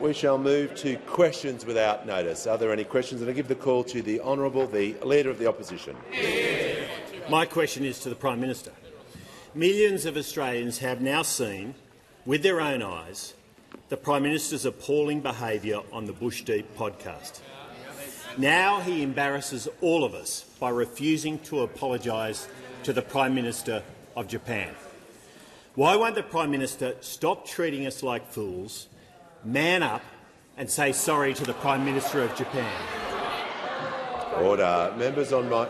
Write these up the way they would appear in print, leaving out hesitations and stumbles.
We shall move to questions without notice. Are there any questions? And I give the call to the Honourable, the Leader of the Opposition. My question is to the Prime Minister. Millions of Australians have now seen, with their own eyes, the Prime Minister's appalling behaviour on the Bush Deep podcast. Now he embarrasses all of us by refusing to apologise to the Prime Minister of Japan. Why won't the Prime Minister stop treating us like fools, man up and say sorry to the Prime Minister of Japan? Order. Members on my...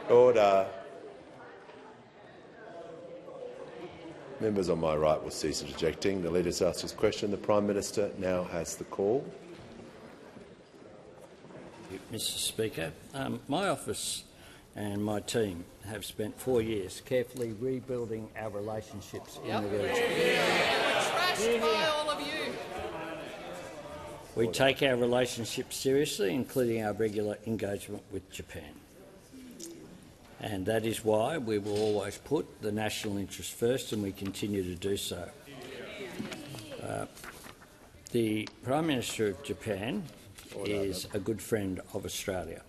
Order. Members on my right will cease interjecting. The Leader has asked his question. The Prime Minister now has the call. Mr Speaker, my office and my team have spent 4 years carefully rebuilding our relationships in the region. We take our relationship seriously, including our regular engagement with Japan. And that is why we will always put the national interest first, and we continue to do so. The Prime Minister of Japan is a good friend of Australia.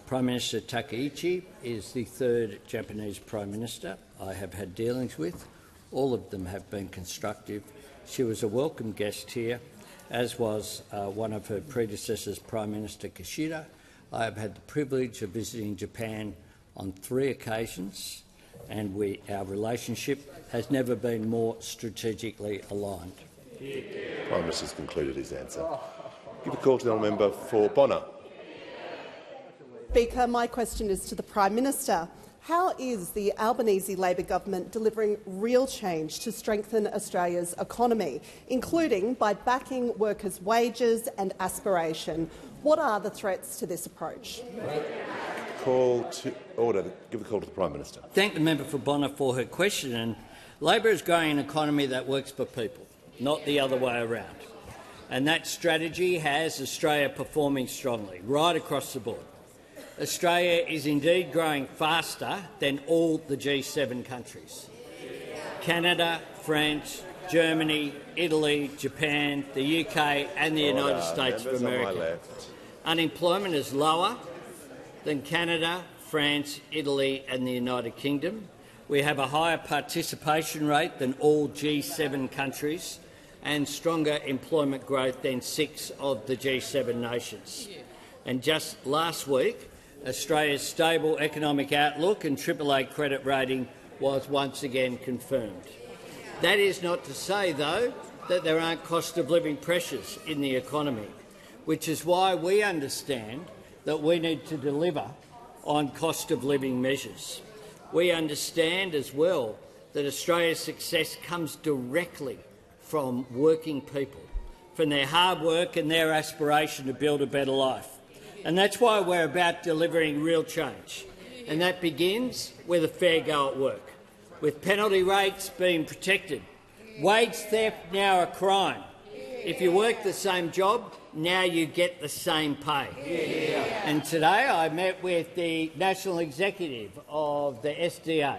Prime Minister Takaichi is the third Japanese Prime Minister I have had dealings with. All of them have been constructive. She was a welcome guest here, as was one of her predecessors, Prime Minister Kishida. I have had the privilege of visiting Japan on 3 occasions, and our relationship has never been more strategically aligned. The Prime Minister has concluded his answer. Give a call to the honourable member for Bonner. Speaker, my question is to the Prime Minister. How is the Albanese Labor government delivering real change to strengthen Australia's economy, including by backing workers' wages and aspiration? What are the threats to this approach? Call to order. Give the call to the Prime Minister. Thank the member for Bonner for her question. And Labor is growing an economy that works for people, not the other way around. And that strategy has Australia performing strongly right across the board. Australia is indeed growing faster than all the G7 countries. Canada, France, Germany, Italy, Japan, the UK and the United States of America. Unemployment is lower than Canada, France, Italy and the United Kingdom. We have a higher participation rate than all G7 countries and stronger employment growth than 6 of the G7 nations. And just last week, Australia's stable economic outlook and AAA credit rating was once again confirmed. That is not to say, though, that there aren't cost of living pressures in the economy, which is why we understand that we need to deliver on cost of living measures. We understand as well that Australia's success comes directly from working people, from their hard work and their aspiration to build a better life. And that's why we're about delivering real change. And that begins with a fair go at work, with penalty rates being protected. Wage theft now a crime. If you work the same job, now you get the same pay. And today I met with the National Executive of the SDA,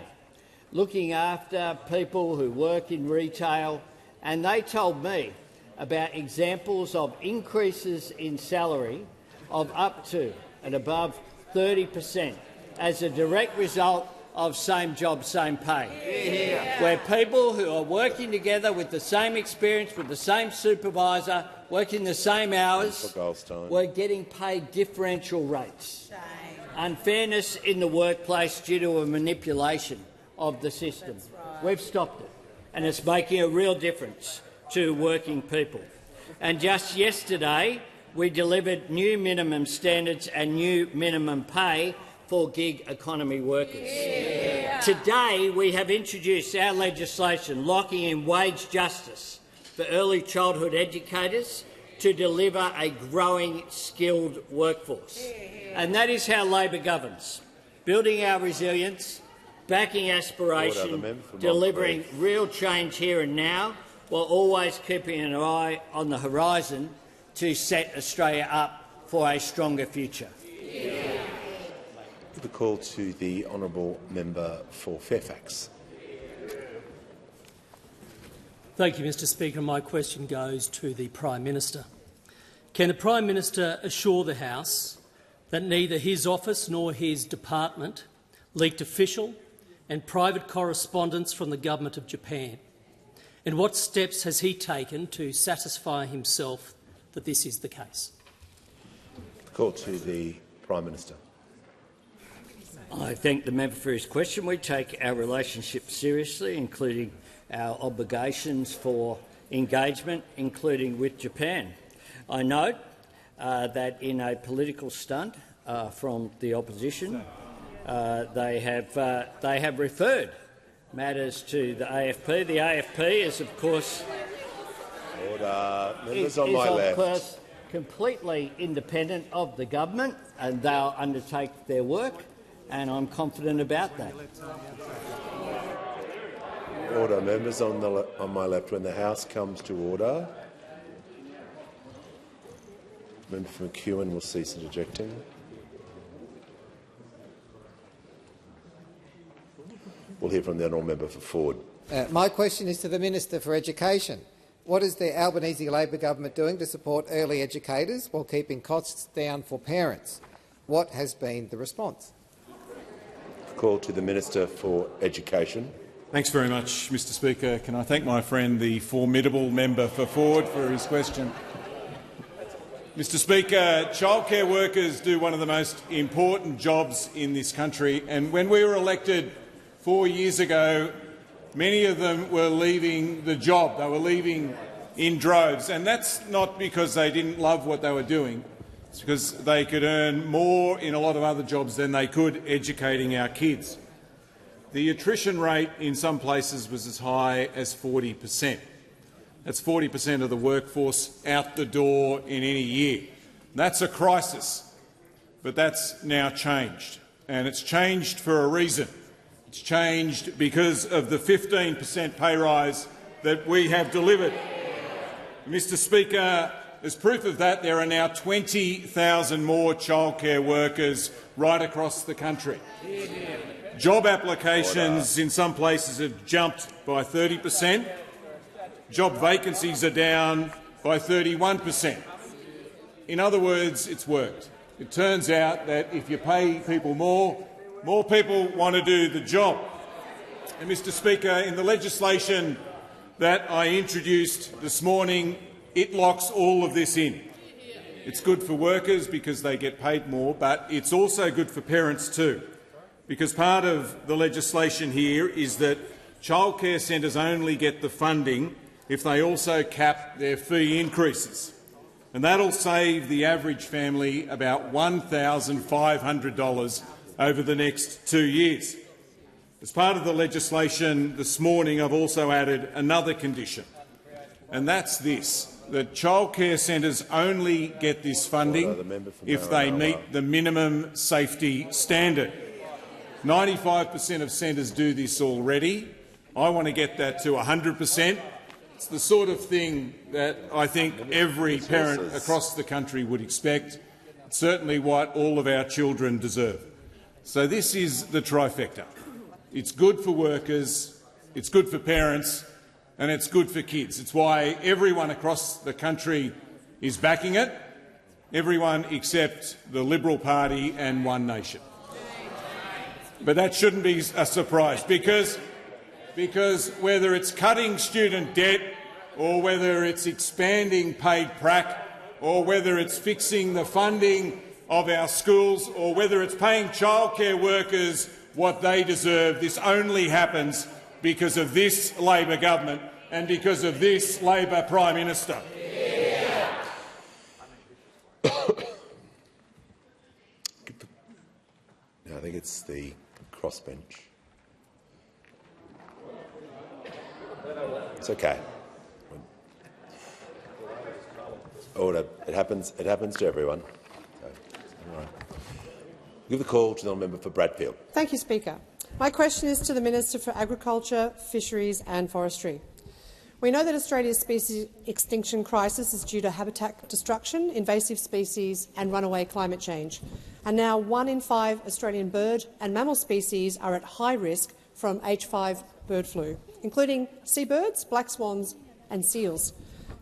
looking after people who work in retail, and they told me about examples of increases in salary of up to and above 30% as a direct result of same job, same pay, where people who are working together with the same experience, with the same supervisor, working the same hours, were getting paid differential rates. Unfairness in the workplace due to a manipulation of the system. We've stopped it, and it's making a real difference to working people. And just yesterday, we delivered new minimum standards and new minimum pay for gig economy workers. Today, we have introduced our legislation locking in wage justice for early childhood educators to deliver a growing skilled workforce. And that is how Labor governs, building our resilience, backing aspiration, delivering real change here and now, while always keeping an eye on the horizon to set Australia up for a stronger future. Give the call to the honourable member for Fairfax. Thank you, Mr Speaker. My question goes to the Prime Minister. Can the Prime Minister assure the House that neither his office nor his department leaked official and private correspondence from the Government of Japan? And what steps has he taken to satisfy himself that this is the case? Call to the Prime Minister. I thank the member for his question. We take our relationship seriously, including our obligations for engagement, including with Japan. I note that in a political stunt from the opposition, they have referred matters to the AFP. The AFP is, of course, of course completely independent of the government, and they'll undertake their work, and I'm confident about that. Order, members on my left. When the House comes to order, member for McEwen will cease interjecting. We'll hear from the honourable member for Ford. My question is to the Minister for Education. What is the Albanese Labor government doing to support early educators while keeping costs down for parents? What has been the response? Call to the Minister for Education. Thanks very much, Mr Speaker. Can I thank my friend, the formidable member for Ford, for his question? Mr Speaker, childcare workers do one of the most important jobs in this country, and when we were elected 4 years ago, many of them were leaving the job. They were leaving in droves, and that's not because they didn't love what they were doing. It's because they could earn more in a lot of other jobs than they could educating our kids. The attrition rate in some places was as high as 40%. That's 40% of the workforce out the door in any year. That's a crisis, but that's now changed, and it's changed for a reason. It's changed because of the 15% pay rise that we have delivered. Mr Speaker, as proof of that, there are now 20,000 more childcare workers right across the country. Job applications in some places have jumped by 30%. Job vacancies are down by 31%. In other words, it's worked. It turns out that if you pay people more people want to do the job. And, Mr Speaker, in the legislation that I introduced this morning, it locks all of this in. It's good for workers because they get paid more, but it's also good for parents too, because part of the legislation here is that childcare centres only get the funding if they also cap their fee increases, and that'll save the average family about $1,500 over the next 2 years. As part of the legislation this morning, I've also added another condition, and that's this, that childcare centres only get this funding if they meet the minimum safety standard. 95% of centres do this already. I want to get that to 100%. It's the sort of thing that I think every parent across the country would expect. It's certainly what all of our children deserve. So this is the trifecta. It's good for workers, it's good for parents, and it's good for kids. It's why everyone across the country is backing it, everyone except the Liberal Party and One Nation. But that shouldn't be a surprise, because whether it's cutting student debt or whether it's expanding paid prac or whether it's fixing the funding of our schools or whether it's paying childcare workers what they deserve, this only happens because of this Labor government and because of this Labor Prime Minister. I think it's the crossbench. It's okay. Order. It happens to everyone. Okay. All right. Give the call to the member for Bradfield. Thank you, Speaker. My question is to the Minister for Agriculture, Fisheries and Forestry. We know that Australia's species extinction crisis is due to habitat destruction, invasive species and runaway climate change. And now 1 in 5 Australian bird and mammal species are at high risk from H5 bird flu, including seabirds, black swans and seals.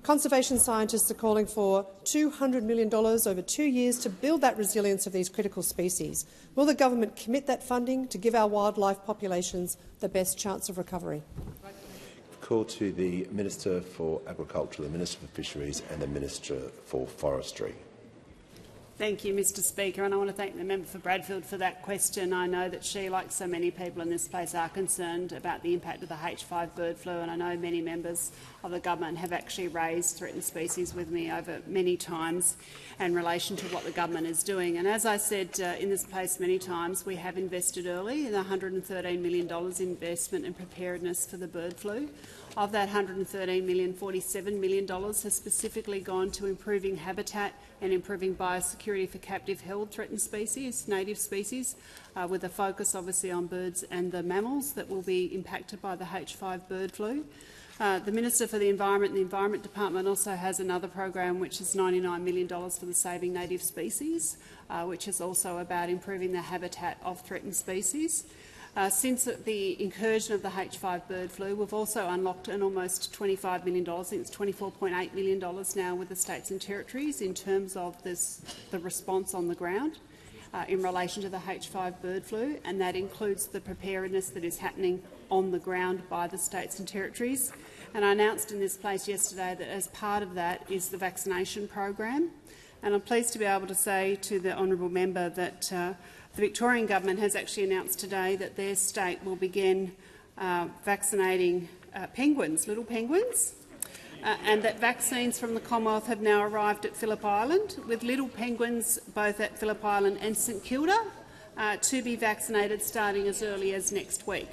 Conservation scientists are calling for $200 million over 2 years to build that resilience of these critical species. Will the government commit that funding to give our wildlife populations the best chance of recovery? Call to the Minister for Agriculture, the Minister for Fisheries and the Minister for Forestry. Thank you, Mr Speaker, and I want to thank the member for Bradfield for that question. I know that she, like so many people in this place, are concerned about the impact of the H5 bird flu, and I know many members of the government have actually raised threatened species with me over many times in relation to what the government is doing. And as I said in this place many times, we have invested early in $113 million investment in preparedness for the bird flu. Of that $113 million, $47 million has specifically gone to improving habitat and improving biosecurity for captive held threatened species, native species, with a focus obviously on birds and the mammals that will be impacted by the H5 bird flu. The Minister for the Environment and the Environment Department also has another program which is $99 million for the Saving Native Species, which is also about improving the habitat of threatened species. Since the incursion of the H5 bird flu, we've also unlocked an almost $25 million, I think it's $24.8 million now with the states and territories in terms of the response on the ground in relation to the H5 bird flu, and that includes the preparedness that is happening on the ground by the states and territories. And I announced in this place yesterday that as part of that is the vaccination program. And I'm pleased to be able to say to the honourable member that the Victorian government has actually announced today that their state will begin vaccinating penguins, little penguins, and that vaccines from the Commonwealth have now arrived at Phillip Island, with little penguins both at Phillip Island and St Kilda to be vaccinated starting as early as next week.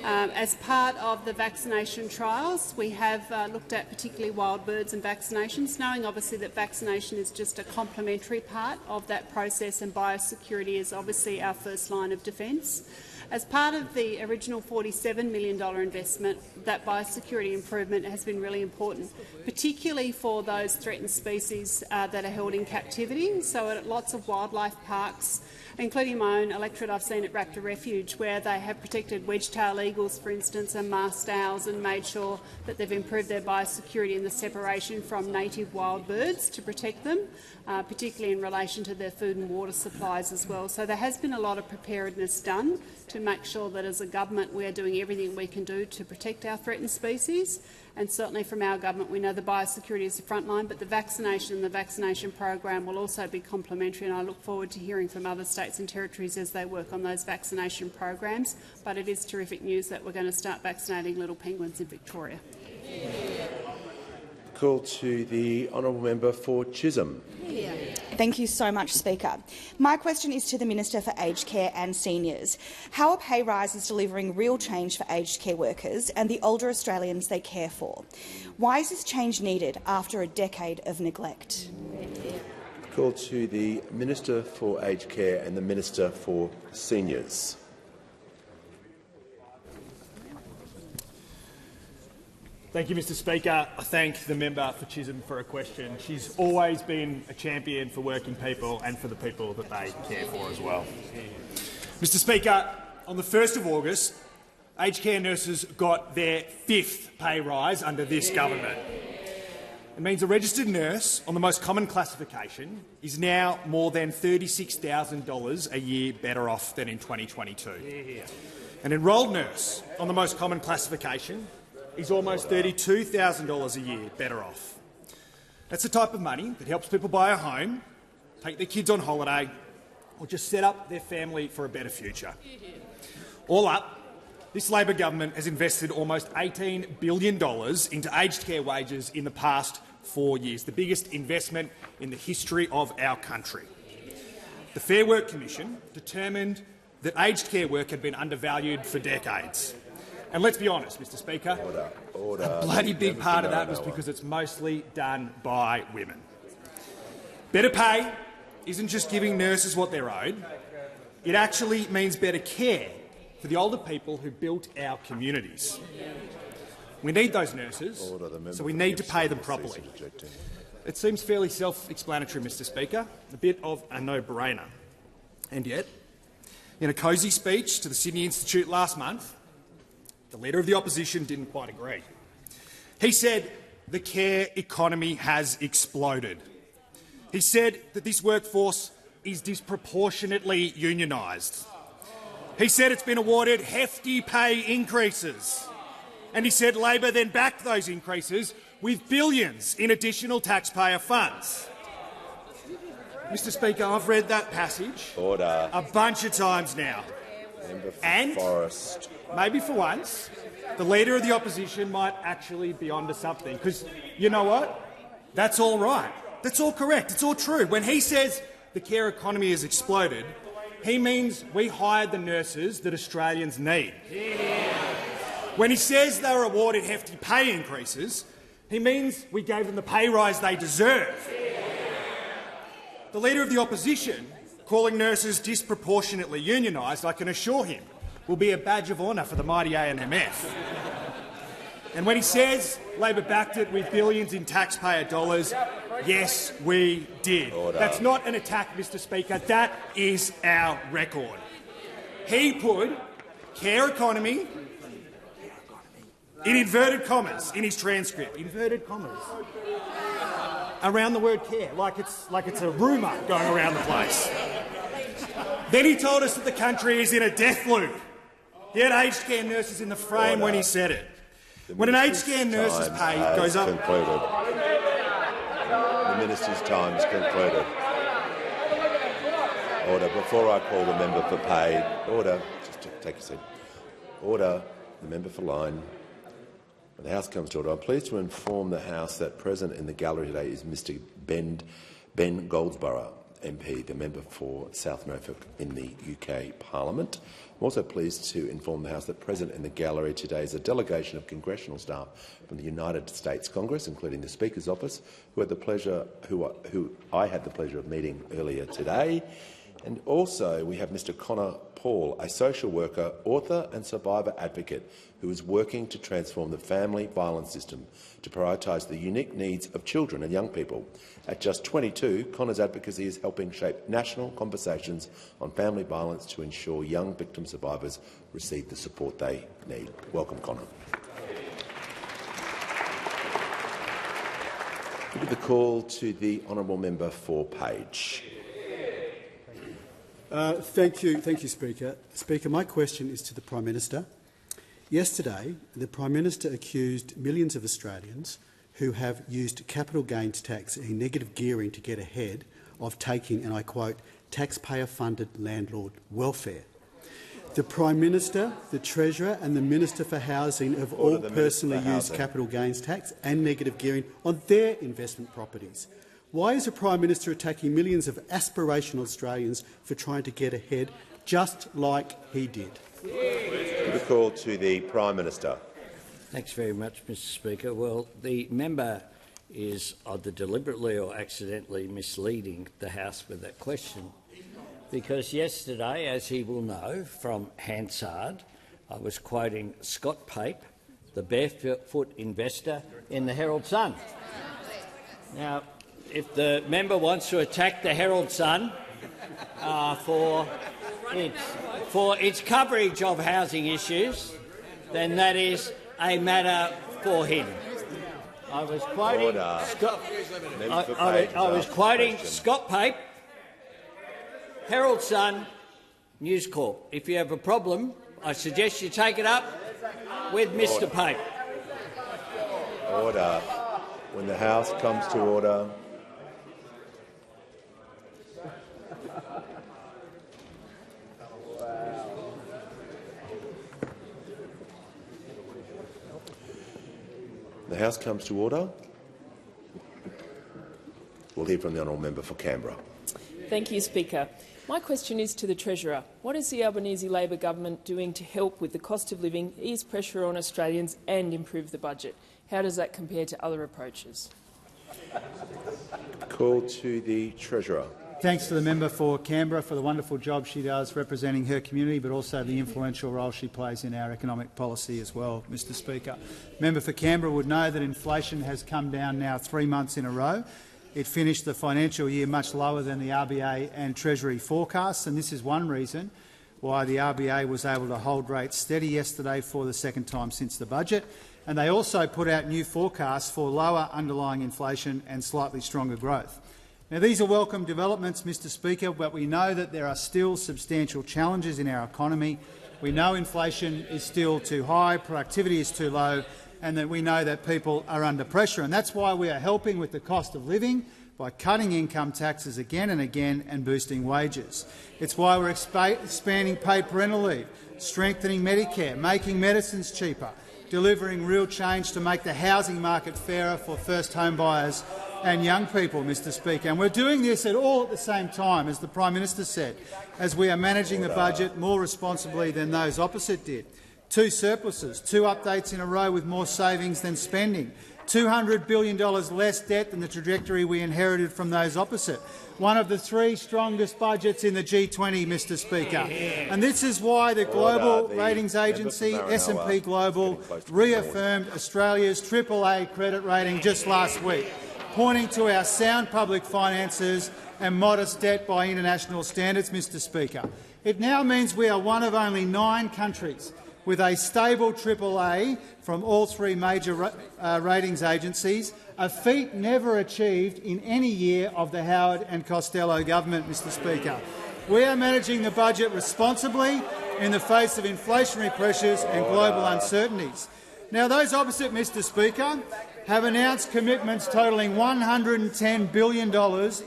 As part of the vaccination trials, we have looked at particularly wild birds and vaccinations, knowing obviously that vaccination is just a complementary part of that process and biosecurity is obviously our first line of defence. As part of the original $47 million investment, that biosecurity improvement has been really important, particularly for those threatened species that are held in captivity. So at lots of wildlife parks, including my own electorate I've seen at Raptor Refuge, where they have protected wedge-tailed eagles, for instance, and masked owls, and made sure that they've improved their biosecurity and the separation from native wild birds to protect them, particularly in relation to their food and water supplies as well. So there has been a lot of preparedness done to make sure that as a government we are doing everything we can do to protect our threatened species. And certainly from our government we know the biosecurity is the front line, but the vaccination and the vaccination program will also be complementary, and I look forward to hearing from other states and territories as they work on those vaccination programs. But it is terrific news that we're going to start vaccinating little penguins in Victoria. Call to the honourable member for Chisholm. Thank you so much, Speaker. My question is to the Minister for Aged Care and Seniors. How are pay rises delivering real change for aged care workers and the older Australians they care for? Why is this change needed after a decade of neglect? Call to the Minister for Aged Care and the Minister for Seniors. Thank you, Mr Speaker. I thank the member for Chisholm for a question. She's always been a champion for working people and for the people that they care for as well. Mr Speaker, on the 1st of August, aged care nurses got their 5th pay rise under this government. It means a registered nurse on the most common classification is now more than $36,000 a year better off than in 2022. An enrolled nurse on the most common classification is almost $32,000 a year better off. That's the type of money that helps people buy a home, take their kids on holiday, or just set up their family for a better future. All up, this Labor government has invested almost $18 billion into aged care wages in the past 4 years, the biggest investment in the history of our country. The Fair Work Commission determined that aged care work had been undervalued for decades. And let's be honest, Mr Speaker, a bloody big part of that was because it's mostly done by women. Better pay isn't just giving nurses what they're owed. It actually means better care for the older people who built our communities. We need those nurses, so we need to pay them properly. It seems fairly self-explanatory, Mr Speaker, a bit of a no-brainer. And yet, in a cosy speech to the Sydney Institute last month, the Leader of the Opposition didn't quite agree. He said the care economy has exploded. He said that this workforce is disproportionately unionised. He said it's been awarded hefty pay increases. And he said Labor then backed those increases with billions in additional taxpayer funds. Mr Speaker, I've read that passage a bunch of times now. And Forest. maybe for once, the Leader of the Opposition might actually be onto something. Because you know what? That's all right. That's all correct. It's all true. When he says the care economy has exploded, he means we hired the nurses that Australians need. Yeah. When he says they were awarded hefty pay increases, he means we gave them the pay rise they deserve. Yeah. The Leader of the Opposition calling nurses disproportionately unionised, I can assure him, will be a badge of honour for the mighty ANMF. And when he says Labor backed it with billions in taxpayer dollars, yes, we did. Order. That's not an attack, Mr Speaker. That is our record. He put care economy in inverted commas in his transcript. Inverted commas. Around the word care, like it's a rumour going around the place. Then he told us that the country is in a death loop. He had aged care nurses in the frame when he said it. When an aged care nurse's pay goes up... Concluded. The minister's time is concluded. Order. Before I call the member for paid, order. Just take a seat. Order. The member for line. When the House comes to order, I'm pleased to inform the House that present in the gallery today is Mr Ben Goldsborough, MP, the member for South Norfolk in the UK Parliament. I'm also pleased to inform the House that present in the gallery today is a delegation of congressional staff from the United States Congress, including the Speaker's office, who I had the pleasure of meeting earlier today. And also we have Mr Connor Paul, a social worker, author and survivor advocate who is working to transform the family violence system to prioritise the unique needs of children and young people. At just 22, Connor's advocacy is helping shape national conversations on family violence to ensure young victim survivors receive the support they need. Welcome, Connor. Give the call to the honourable member for Page. Thank you, Speaker. Speaker, my question is to the Prime Minister. Yesterday, the Prime Minister accused millions of Australians who have used capital gains tax and negative gearing to get ahead of taking, and I quote, taxpayer-funded landlord welfare. The Prime Minister, the Treasurer and the Minister for Housing have all personally used capital gains tax and negative gearing on their investment properties. Why is the Prime Minister attacking millions of aspirational Australians for trying to get ahead, just like he did? The call to the Prime Minister. Thanks very much, Mr Speaker. Well, the member is either deliberately or accidentally misleading the House with that question, because yesterday, as he will know from Hansard, I was quoting Scott Pape, the barefoot investor, in the Herald Sun. Now, if the member wants to attack the Herald Sun for its coverage of housing issues, then that is a matter for him. I was quoting Scott Pape, Herald Sun, News Corp. If you have a problem, I suggest you take it up with Mr Pape. Order. When the House comes to order. The House comes to order. We'll hear from the honourable member for Canberra. Thank you, Speaker. My question is to the Treasurer. What is the Albanese Labor government doing to help with the cost of living, ease pressure on Australians and improve the budget? How does that compare to other approaches? Call to the Treasurer. Thanks to the member for Canberra for the wonderful job she does representing her community, but also the influential role she plays in our economic policy as well, Mr Speaker. Member for Canberra would know that inflation has come down now 3 months in a row. It finished the financial year much lower than the RBA and Treasury forecasts, and this is one reason why the RBA was able to hold rates steady yesterday for the second time since the budget, and they also put out new forecasts for lower underlying inflation and slightly stronger growth. Now, these are welcome developments, Mr Speaker, but we know that there are still substantial challenges in our economy. We know inflation is still too high, productivity is too low, and that we know that people are under pressure. And that's why we are helping with the cost of living by cutting income taxes again and again and boosting wages. It's why we're expanding paid parental leave, strengthening Medicare, making medicines cheaper, delivering real change to make the housing market fairer for first home buyers and young people, Mr Speaker. And we're doing this all at the same time, as the Prime Minister said, as we are managing the budget more responsibly than those opposite did. 2 surpluses, 2 updates in a row with more savings than spending, $200 billion less debt than the trajectory we inherited from those opposite. One of the 3 strongest budgets in the G20, Mr Speaker. And this is why the global ratings agency, S&P Global, reaffirmed Australia's AAA credit rating just last week, pointing to our sound public finances and modest debt by international standards, Mr Speaker. It now means we are one of only 9 countries with a stable AAA from all 3 major ratings agencies, a feat never achieved in any year of the Howard and Costello government, Mr Speaker. We are managing the budget responsibly in the face of inflationary pressures and global uncertainties. Now, those opposite, Mr Speaker, have announced commitments totalling $110 billion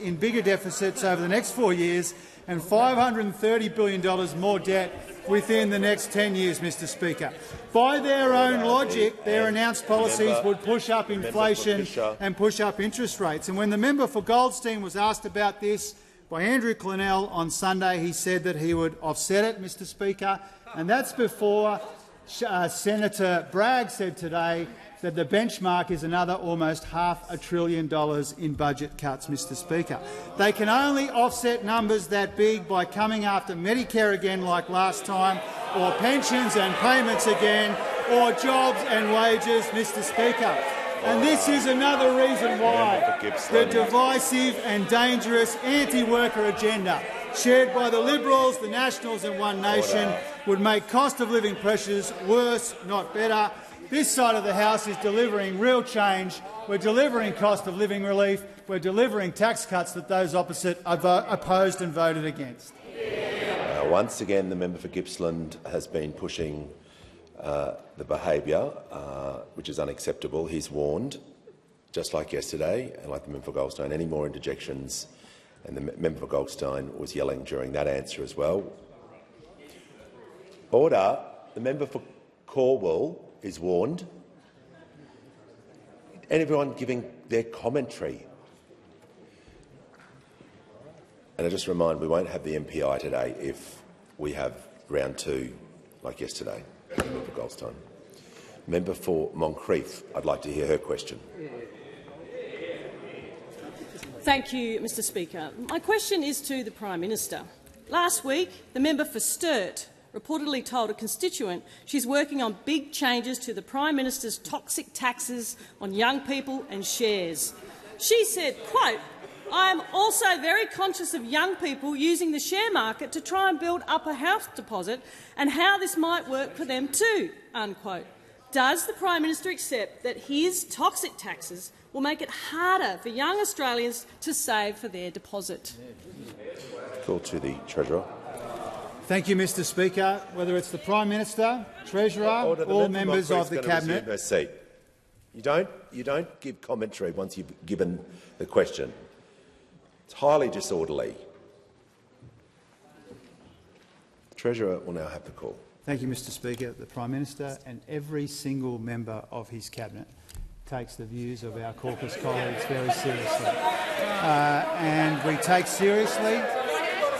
in bigger deficits over the next 4 years and $530 billion more debt within the next 10 years, Mr Speaker. By their own logic, their announced policies would push up inflation and push up interest rates. And when the member for Goldstein was asked about this by Andrew Clennell on Sunday, he said that he would offset it, Mr Speaker, and that's before Senator Bragg said today that the benchmark is another almost $500 billion in budget cuts, Mr Speaker. They can only offset numbers that big by coming after Medicare again like last time, or pensions and payments again, or jobs and wages, Mr Speaker. And this is another reason why the divisive and dangerous anti-worker agenda shared by the Liberals, the Nationals and One Nation would make cost-of-living pressures worse, not better. This side of the House is delivering real change. We're delivering cost-of-living relief. We're delivering tax cuts that those opposite opposed and voted against. Once again, the member for Gippsland has been pushing the behaviour, which is unacceptable. He's warned, just like yesterday, and like the member for Goldstein, any more interjections, and the member for Goldstein was yelling during that answer as well. Order. The member for Cornwall is warned. And everyone giving their commentary. And I just remind, we won't have the MPI today if we have round 2 like yesterday. Member for Goldstein. Member for Moncrieff, I'd like to hear her question. Thank you, Mr Speaker. My question is to the Prime Minister. Last week, the member for Sturt reportedly told a constituent she's working on big changes to the Prime Minister's toxic taxes on young people and shares. She said, quote, "I am also very conscious of young people using the share market to try and build up a house deposit and how this might work for them too." Unquote. Does the Prime Minister accept that his toxic taxes will make it harder for young Australians to save for their deposit? Call to the Treasurer. Thank you, Mr Speaker. Whether it's the Prime Minister, Treasurer, all members of the Cabinet. You don't give commentary once you've given the question. It's highly disorderly. The Treasurer will now have the call. Thank you, Mr Speaker. The Prime Minister and every single member of his Cabinet takes the views of our caucus colleagues very seriously. And we take seriously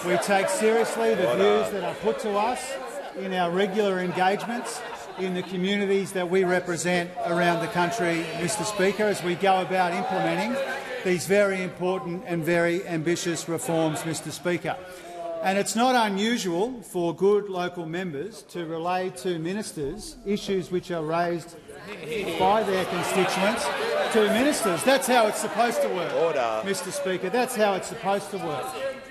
the views that are put to us in our regular engagements in the communities that we represent around the country, Mr Speaker, as we go about implementing these very important and very ambitious reforms, Mr Speaker. And it's not unusual for good local members to relay to ministers issues which are raised by their constituents to ministers. That's how it's supposed to work, Mr Speaker. That's how it's supposed to work.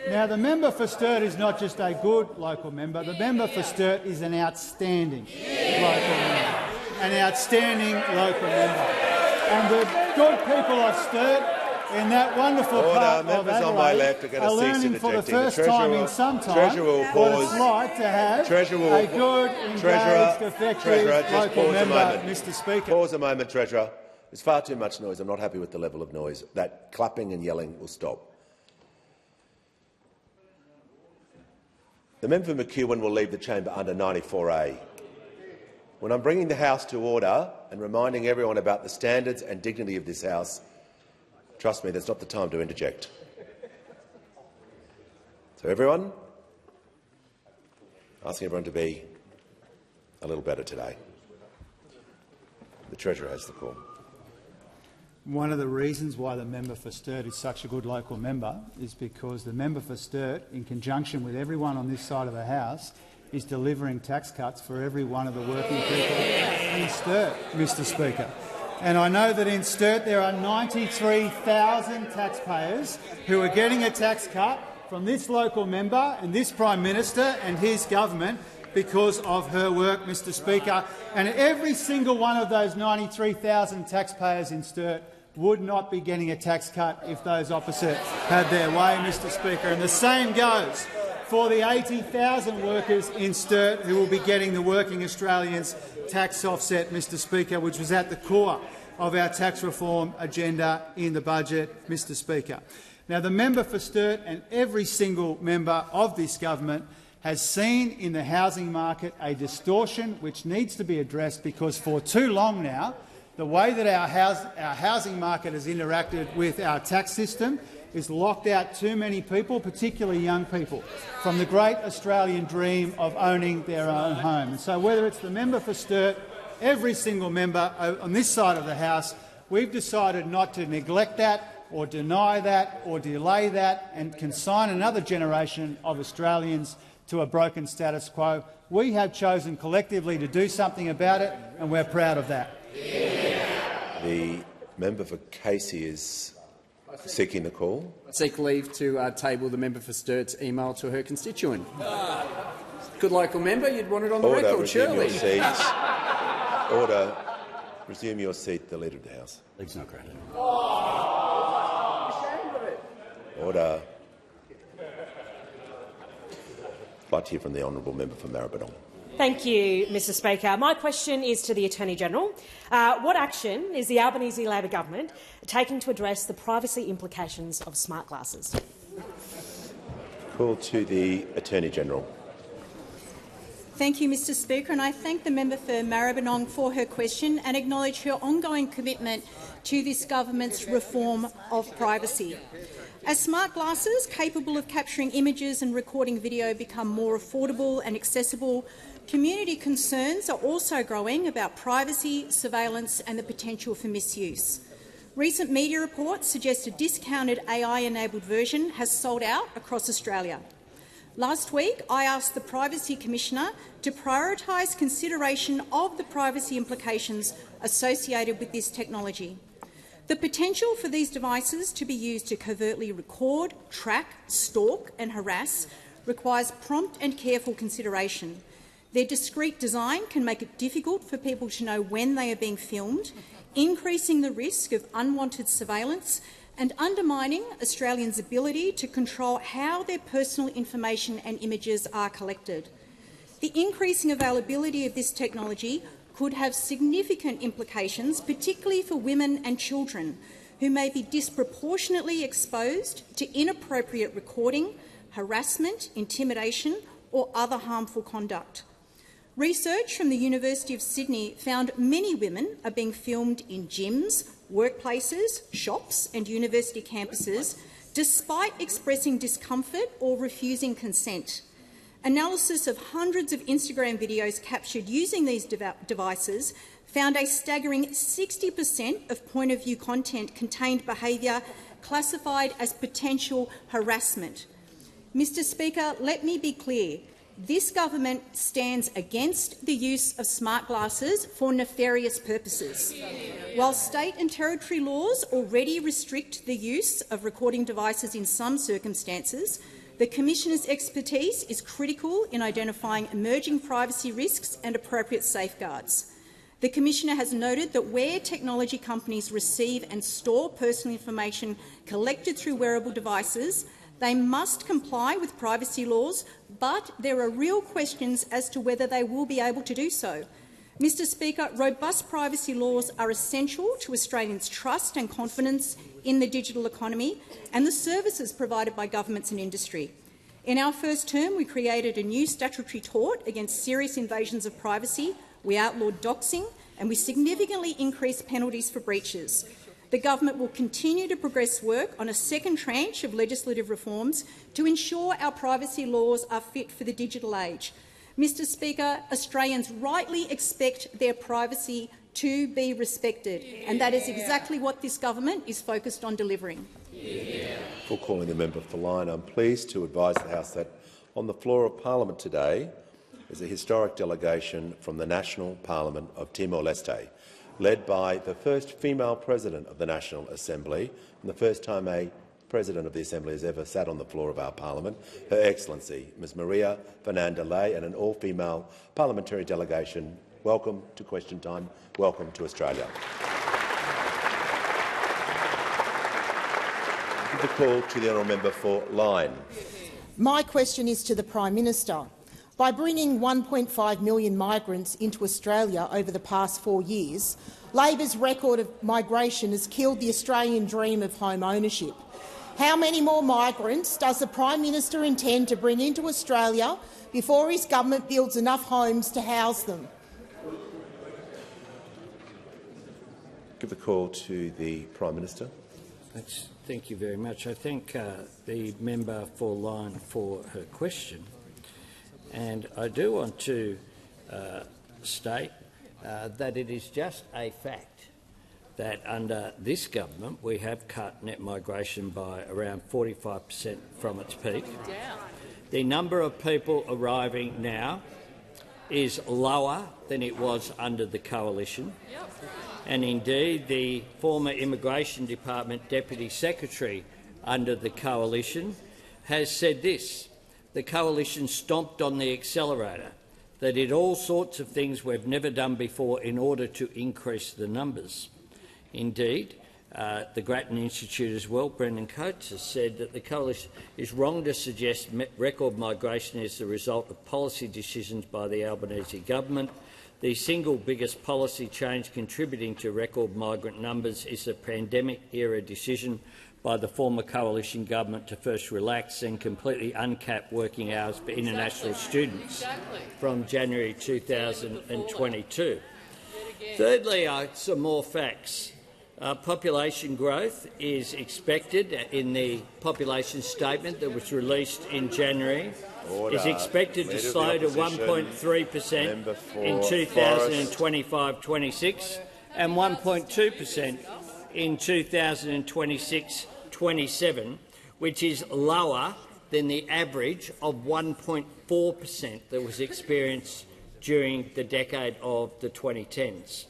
Now, the member for Sturt is not just a good local member. The member for Sturt is an outstanding local member. an outstanding local member. And the good people of Sturt in that wonderful part of Adelaide are learning for the first time in some time what it's like to have a good, engaged, effective local member, Mr Speaker. Pause a moment, Treasurer. There's far too much noise. I'm not happy with the level of noise. That clapping and yelling will stop. The member for McEwen will leave the chamber under 94A. When I'm bringing the House to order and reminding everyone about the standards and dignity of this House, trust me, that's not the time to interject. So everyone, asking everyone to be a little better today. The Treasurer has the call. One of the reasons why the member for Sturt is such a good local member is because the member for Sturt, in conjunction with everyone on this side of the House, is delivering tax cuts for every one of the working people in Sturt, Mr Speaker. And I know that in Sturt there are 93,000 taxpayers who are getting a tax cut from this local member and this Prime Minister and his government because of her work, Mr Speaker. And every single one of those 93,000 taxpayers in Sturt would not be getting a tax cut if those opposite had their way, Mr Speaker. And the same goes for the 80,000 workers in Sturt who will be getting the Working Australians tax offset, Mr Speaker, which was at the core of our tax reform agenda in the budget, Mr Speaker. Now, the member for Sturt and every single member of this government has seen in the housing market a distortion which needs to be addressed, because for too long now the way that our housing market has interacted with our tax system is locked out too many people, particularly young people, from the great Australian dream of owning their own home. And so whether it's the member for Sturt, every single member on this side of the House, we've decided not to neglect that or deny that or delay that and consign another generation of Australians to a broken status quo. We have chosen collectively to do something about it, and we're proud of that. The member for Casey is seeking the call. I seek leave to table the member for Sturt's email to her constituent. Good local member, you'd want it on the record, surely. Order. Resume your seat, the Leader of the House. Leave's not granted. Order. I'd like to hear from the honourable member for Maribyrnong. Thank you, Mr Speaker. My question is to the Attorney-General. What action is the Albanese Labor government taking to address the privacy implications of smart glasses? Call to the Attorney-General. Thank you, Mr Speaker, and I thank the member for Maribyrnong for her question and acknowledge her ongoing commitment to this government's reform of privacy. As smart glasses capable of capturing images and recording video become more affordable and accessible, community concerns are also growing about privacy, surveillance and the potential for misuse. Recent media reports suggest a discounted AI-enabled version has sold out across Australia. Last week, I asked the Privacy Commissioner to prioritise consideration of the privacy implications associated with this technology. The potential for these devices to be used to covertly record, track, stalk and harass requires prompt and careful consideration. Their discreet design can make it difficult for people to know when they are being filmed, increasing the risk of unwanted surveillance and undermining Australians' ability to control how their personal information and images are collected. The increasing availability of this technology could have significant implications, particularly for women and children, who may be disproportionately exposed to inappropriate recording, harassment, intimidation or other harmful conduct. Research from the University of Sydney found many women are being filmed in gyms, workplaces, shops and university campuses, despite expressing discomfort or refusing consent. Analysis of hundreds of Instagram videos captured using these devices found a staggering 60% of point-of-view content contained behaviour classified as potential harassment. Mr Speaker, let me be clear. This government stands against the use of smart glasses for nefarious purposes. While state and territory laws already restrict the use of recording devices in some circumstances, the Commissioner's expertise is critical in identifying emerging privacy risks and appropriate safeguards. The Commissioner has noted that where technology companies receive and store personal information collected through wearable devices, they must comply with privacy laws, but there are real questions as to whether they will be able to do so. Mr Speaker, robust privacy laws are essential to Australians' trust and confidence in the digital economy and the services provided by governments and industry. In our first term, we created a new statutory tort against serious invasions of privacy. We outlawed doxing and we significantly increased penalties for breaches. The government will continue to progress work on a second tranche of legislative reforms to ensure our privacy laws are fit for the digital age. Mr Speaker, Australians rightly expect their privacy to be respected, and that is exactly what this government is focused on delivering. Before calling the member for line, I'm pleased to advise the House that on the floor of Parliament today is a historic delegation from the National Parliament of Timor-Leste, led by the first female president of the National Assembly and the first time a President of the Assembly has ever sat on the floor of our Parliament, Her Excellency Ms Maria Fernanda Ley, and an all-female parliamentary delegation. Welcome to Question Time. Welcome to Australia. Give the call to the honourable member for Lyne. My question is to the Prime Minister. By bringing 1.5 million migrants into Australia over the past 4 years, Labor's record of migration has killed the Australian dream of home ownership. How many more migrants does the Prime Minister intend to bring into Australia before his government builds enough homes to house them? Give the call to the Prime Minister. Thank you very much. I thank the member for Lyne for her question. And I do want to state that it is just a fact that under this government we have cut net migration by around 45% from its peak. The number of people arriving now is lower than it was under the Coalition. And indeed, the former Immigration Department Deputy Secretary under the Coalition has said this: the Coalition stomped on the accelerator. They did all sorts of things we've never done before in order to increase the numbers. Indeed, the Grattan Institute as well, Brendan Coates, has said that the Coalition is wrong to suggest record migration is the result of policy decisions by the Albanese government. The single biggest policy change contributing to record migrant numbers is the pandemic-era decision by the former Coalition government to first relax and completely uncap working hours for international students from January 2022. Thirdly, some more facts. Population growth is expected in the population statement that was released in January. Is expected to slow to 1.3% in 2025-26 and 1.2% in 2026-27, which is lower than the average of 1.4% that was experienced during the decade of the 2010s.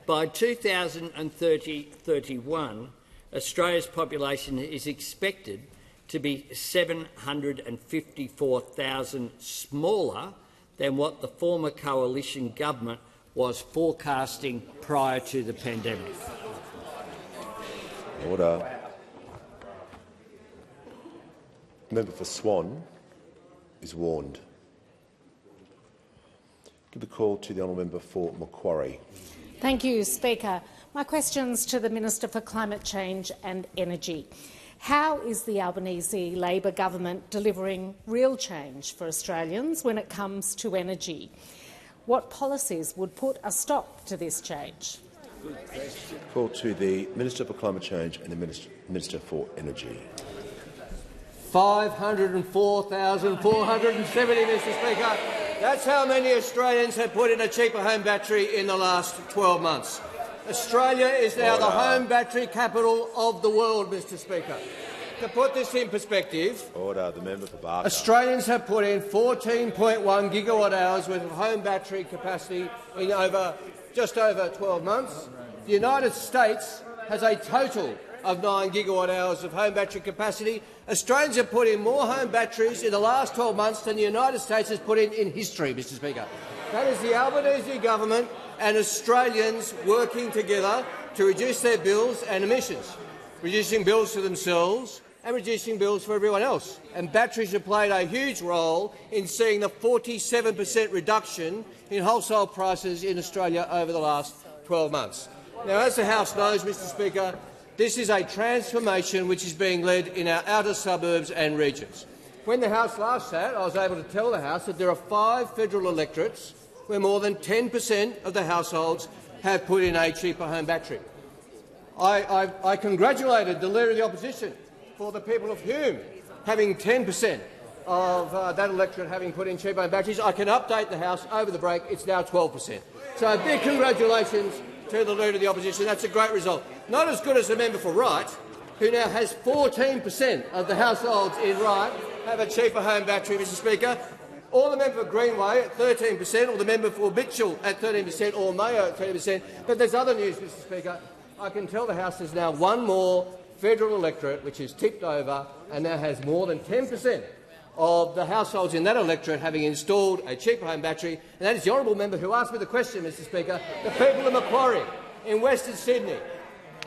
By 2030-31, Australia's population is expected to be 754,000 smaller than what the former Coalition government was forecasting prior to the pandemic. Order. Member for Swan is warned. Give the call to the honourable member for Macquarie. Thank you, Speaker. My question's to the Minister for Climate Change and Energy. How is the Albanese Labor government delivering real change for Australians when it comes to energy? What policies would put a stop to this change? Call to the Minister for Climate Change and the Minister for Energy. 504,470, Mr Speaker. That's how many Australians have put in a cheaper home battery in the last 12 months. Australia is now the home battery capital of the world, Mr Speaker. To put this in perspective, the member for Barker. Australians have put in 14.1 gigawatt-hours worth of home battery capacity in just over 12 months. The United States has a total of 9 gigawatt-hours of home battery capacity. Australians have put in more home batteries in the last 12 months than the United States has put in history, Mr Speaker. That is the Albanese government and Australians working together to reduce their bills and emissions, reducing bills for themselves and reducing bills for everyone else. And batteries have played a huge role in seeing the 47% reduction in wholesale prices in Australia over the last 12 months. Now, as the House knows, Mr Speaker, this is a transformation which is being led in our outer suburbs and regions. When the House last sat, I was able to tell the House that there are 5 federal electorates where more than 10% of the households have put in a cheaper home battery. I congratulated the Leader of the Opposition for the people of Hume having 10% of that electorate having put in cheaper home batteries. I can update the House over the break. It's now 12%. So a big congratulations to the Leader of the Opposition. That's a great result. Not as good as the member for Wright, who now has 14% of the households in Wright have a cheaper home battery, Mr Speaker. Or the member for Greenway at 13%, or the member for Mitchell at 13%, or Mayo at 13%. But there's other news, Mr Speaker. I can tell the House there's now one more federal electorate which is tipped over and now has more than 10% of the households in that electorate having installed a cheaper home battery, and that is the honourable member who asked me the question, Mr Speaker, the people of Macquarie in Western Sydney,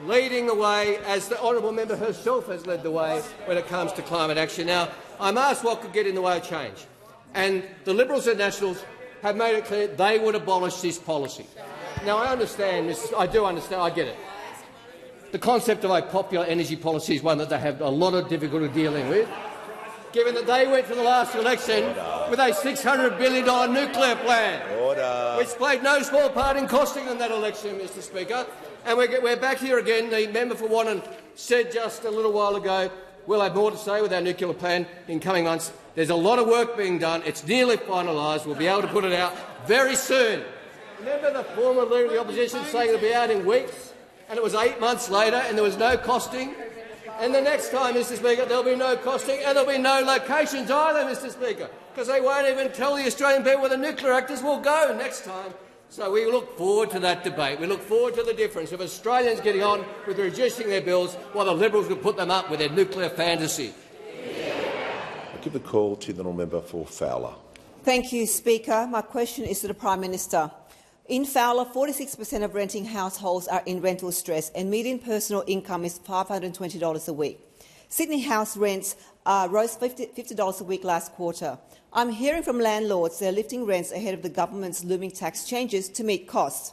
leading the way as the honourable member herself has led the way when it comes to climate action. Now, I'm asked what could get in the way of change, and the Liberals and Nationals have made it clear they would abolish this policy. Now, I understand, I do understand, I get it. The concept of a popular energy policy is one that they have a lot of difficulty dealing with, given that they went to the last election with a $600 billion nuclear plan, which played no small part in costing them that election, Mr Speaker. And we're back here again. The member for Wannon said just a little while ago, we'll have more to say with our nuclear plan in coming months. There's a lot of work being done. It's nearly finalised. We'll be able to put it out very soon. Remember the former Leader of the Opposition saying it'll be out in weeks, and it was 8 months later and there was no costing? And the next time, Mr Speaker, there'll be no costing and there'll be no locations either, Mr Speaker, because they won't even tell the Australian people where the nuclear reactors will go next time. So we look forward to that debate. We look forward to the difference of Australians getting on with reducing their bills while the Liberals will put them up with their nuclear fantasy. I give the call to the honourable member for Fowler. Thank you, Speaker. My question is to the Prime Minister. In Fowler, 46% of renting households are in rental stress and median personal income is $520 a week. Sydney house rents rose $50 a week last quarter. I'm hearing from landlords they're lifting rents ahead of the government's looming tax changes to meet costs.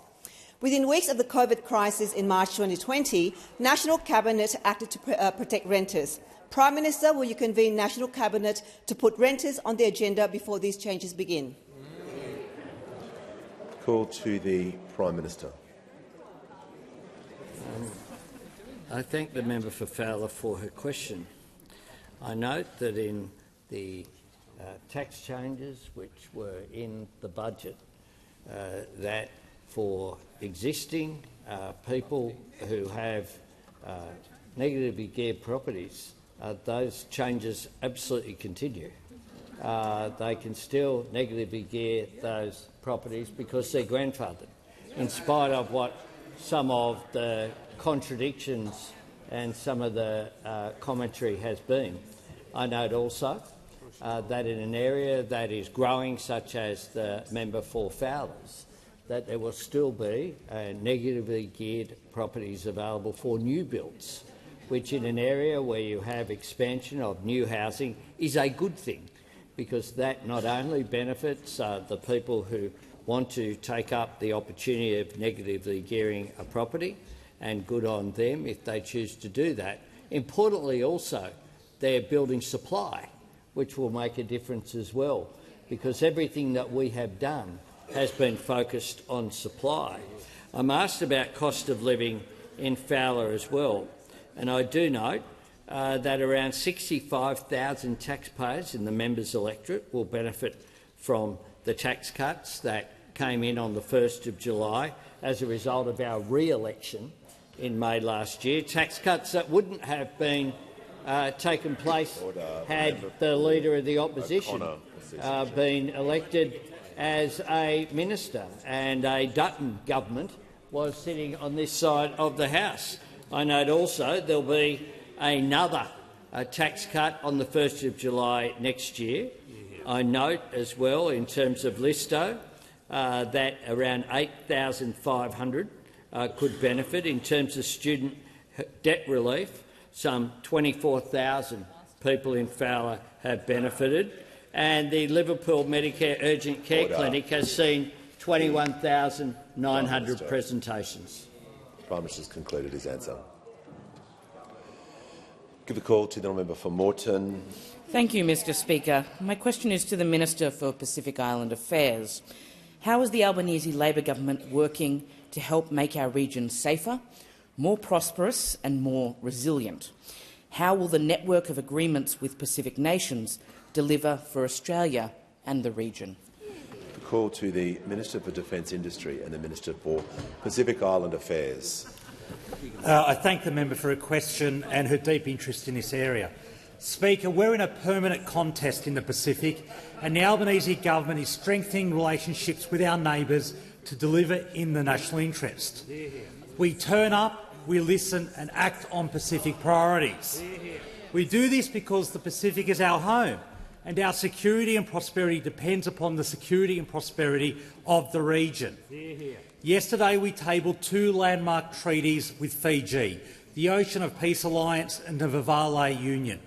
Within weeks of the COVID crisis in March 2020, National Cabinet acted to protect renters. Prime Minister, will you convene National Cabinet to put renters on the agenda before these changes begin? Call to the Prime Minister. I thank the member for Fowler for her question. I note that in the tax changes which were in the budget, that for existing people who have negatively geared properties, those changes absolutely continue. They can still negatively gear those properties because they're grandfathered, in spite of what some of the contradictions and some of the commentary has been. I note also that in an area that is growing, such as the member for Fowler's, that there will still be negatively geared properties available for new builds, which in an area where you have expansion of new housing is a good thing, because that not only benefits the people who want to take up the opportunity of negatively gearing a property, and good on them if they choose to do that. Importantly also, their building supply, which will make a difference as well, because everything that we have done has been focused on supply. I'm asked about cost of living in Fowler as well, and I do note that around 65,000 taxpayers in the members' electorate will benefit from the tax cuts that came in on the 1st of July as a result of our re-election in May last year, tax cuts that wouldn't have been taken place had the Leader of the Opposition been elected as a minister and a Dutton government was sitting on this side of the House. I note also there'll be another tax cut on the 1st of July next year. I note as well, in terms of Listo, that around 8,500 could benefit. In terms of student debt relief, some 24,000 people in Fowler have benefited, and the Liverpool Medicare Urgent Care Clinic has seen 21,900 presentations. The Prime Minister has concluded his answer. Give the call to the member for Moreton. Thank you, Mr Speaker. My question is to the Minister for Pacific Island Affairs. How is the Albanese Labor government working to help make our region safer, more prosperous and more resilient? How will the network of agreements with Pacific nations deliver for Australia and the region? The call to the Minister for Defence Industry and the Minister for Pacific Island Affairs. I thank the member for her question and her deep interest in this area. Speaker, we're in a permanent contest in the Pacific, and the Albanese government is strengthening relationships with our neighbours to deliver in the national interest. We turn up, we listen and act on Pacific priorities. We do this because the Pacific is our home, and our security and prosperity depends upon the security and prosperity of the region. Yesterday we tabled two landmark treaties with Fiji, the Ocean of Peace Alliance and the Boele Union.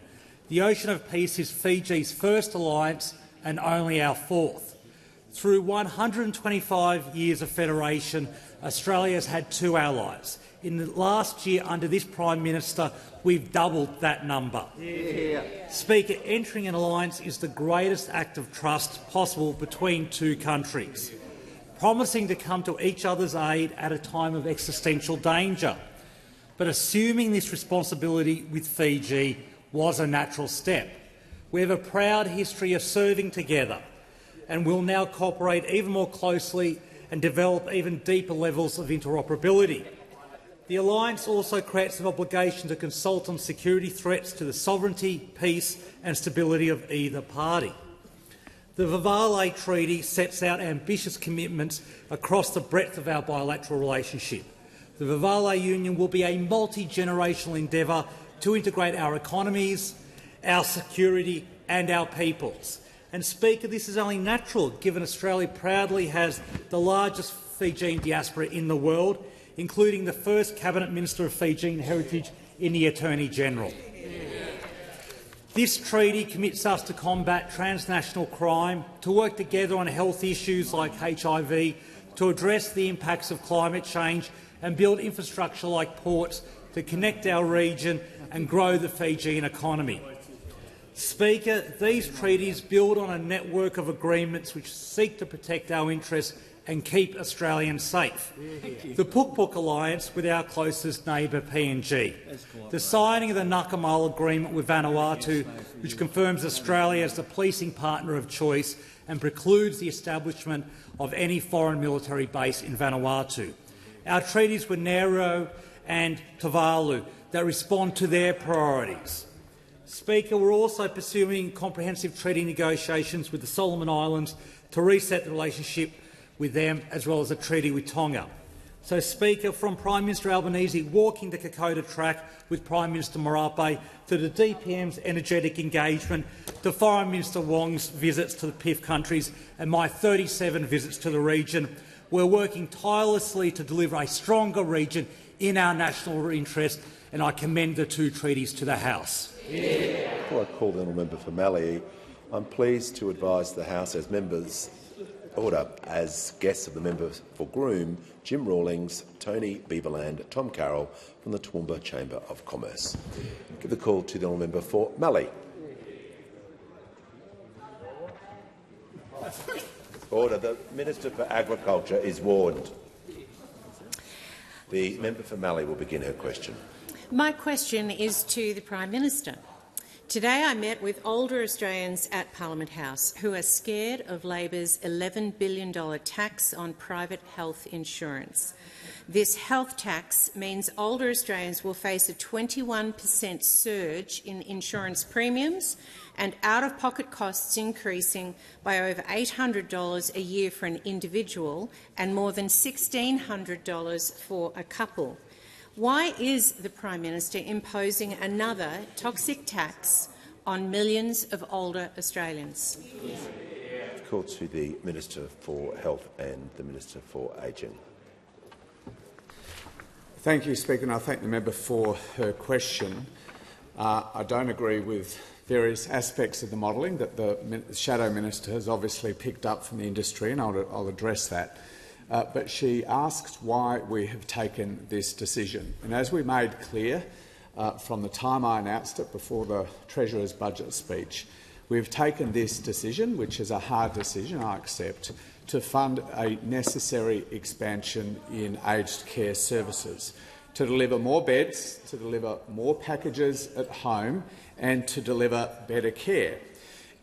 The Ocean of Peace is Fiji's first alliance and only our fourth. Through 125 years of federation, Australia has had two allies. In the last year, under this Prime Minister, we've doubled that number. Speaker, entering an alliance is the greatest act of trust possible between two countries, promising to come to each other's aid at a time of existential danger. But assuming this responsibility with Fiji was a natural step. We have a proud history of serving together and will now cooperate even more closely and develop even deeper levels of interoperability. The alliance also creates an obligation to consult on security threats to the sovereignty, peace and stability of either party. The Boele Treaty sets out ambitious commitments across the breadth of our bilateral relationship. The Boele Union will be a multi-generational endeavour to integrate our economies, our security and our peoples. And, Speaker, this is only natural, given Australia proudly has the largest Fijian diaspora in the world, including the first Cabinet Minister of Fijian heritage in the Attorney-General. This treaty commits us to combat transnational crime, to work together on health issues like HIV, to address the impacts of climate change and build infrastructure like ports to connect our region and grow the Fijian economy. Speaker, these treaties build on a network of agreements which seek to protect our interests and keep Australians safe. The Pukpuk Alliance with our closest neighbour PNG, the signing of the Nakamal Agreement with Vanuatu, which confirms Australia as the policing partner of choice and precludes the establishment of any foreign military base in Vanuatu. Our treaties with Nauru and Tuvalu that respond to their priorities. Speaker, we're also pursuing comprehensive treaty negotiations with the Solomon Islands to reset the relationship with them, as well as a treaty with Tonga. So, Speaker, from Prime Minister Albanese walking the Kokoda track with Prime Minister Marape to the DPM's energetic engagement, to Foreign Minister Wong's visits to the PIF countries and my 37 visits to the region, we're working tirelessly to deliver a stronger region in our national interest, and I commend the two treaties to the House. Before I call the honourable member for Mallee, I'm pleased to advise the House as members as guests of the member for Groom, Jim Rawlings, Tony Beaverland, Tom Carroll from the Toowoomba Chamber of Commerce. Give the call to the honourable member for Mallee. Order. The Minister for Agriculture is warned. The member for Mallee will begin her question. My question is to the Prime Minister. Today I met with older Australians at Parliament House who are scared of Labor's $11 billion tax on private health insurance. This health tax means older Australians will face a 21% surge in insurance premiums and out-of-pocket costs increasing by over $800 a year for an individual and more than $1,600 for a couple. Why is the Prime Minister imposing another toxic tax on millions of older Australians? call to the Minister for Health and the Minister for Ageing. Thank you, Speaker, and I thank the member for her question. I don't agree with various aspects of the modelling that the Shadow Minister has obviously picked up from the industry, and I'll address that. But she asked why we have taken this decision. And as we made clear from the time I announced it before the Treasurer's budget speech, we've taken this decision, which is a hard decision, I accept, to fund a necessary expansion in aged care services, to deliver more beds, to deliver more packages at home and to deliver better care.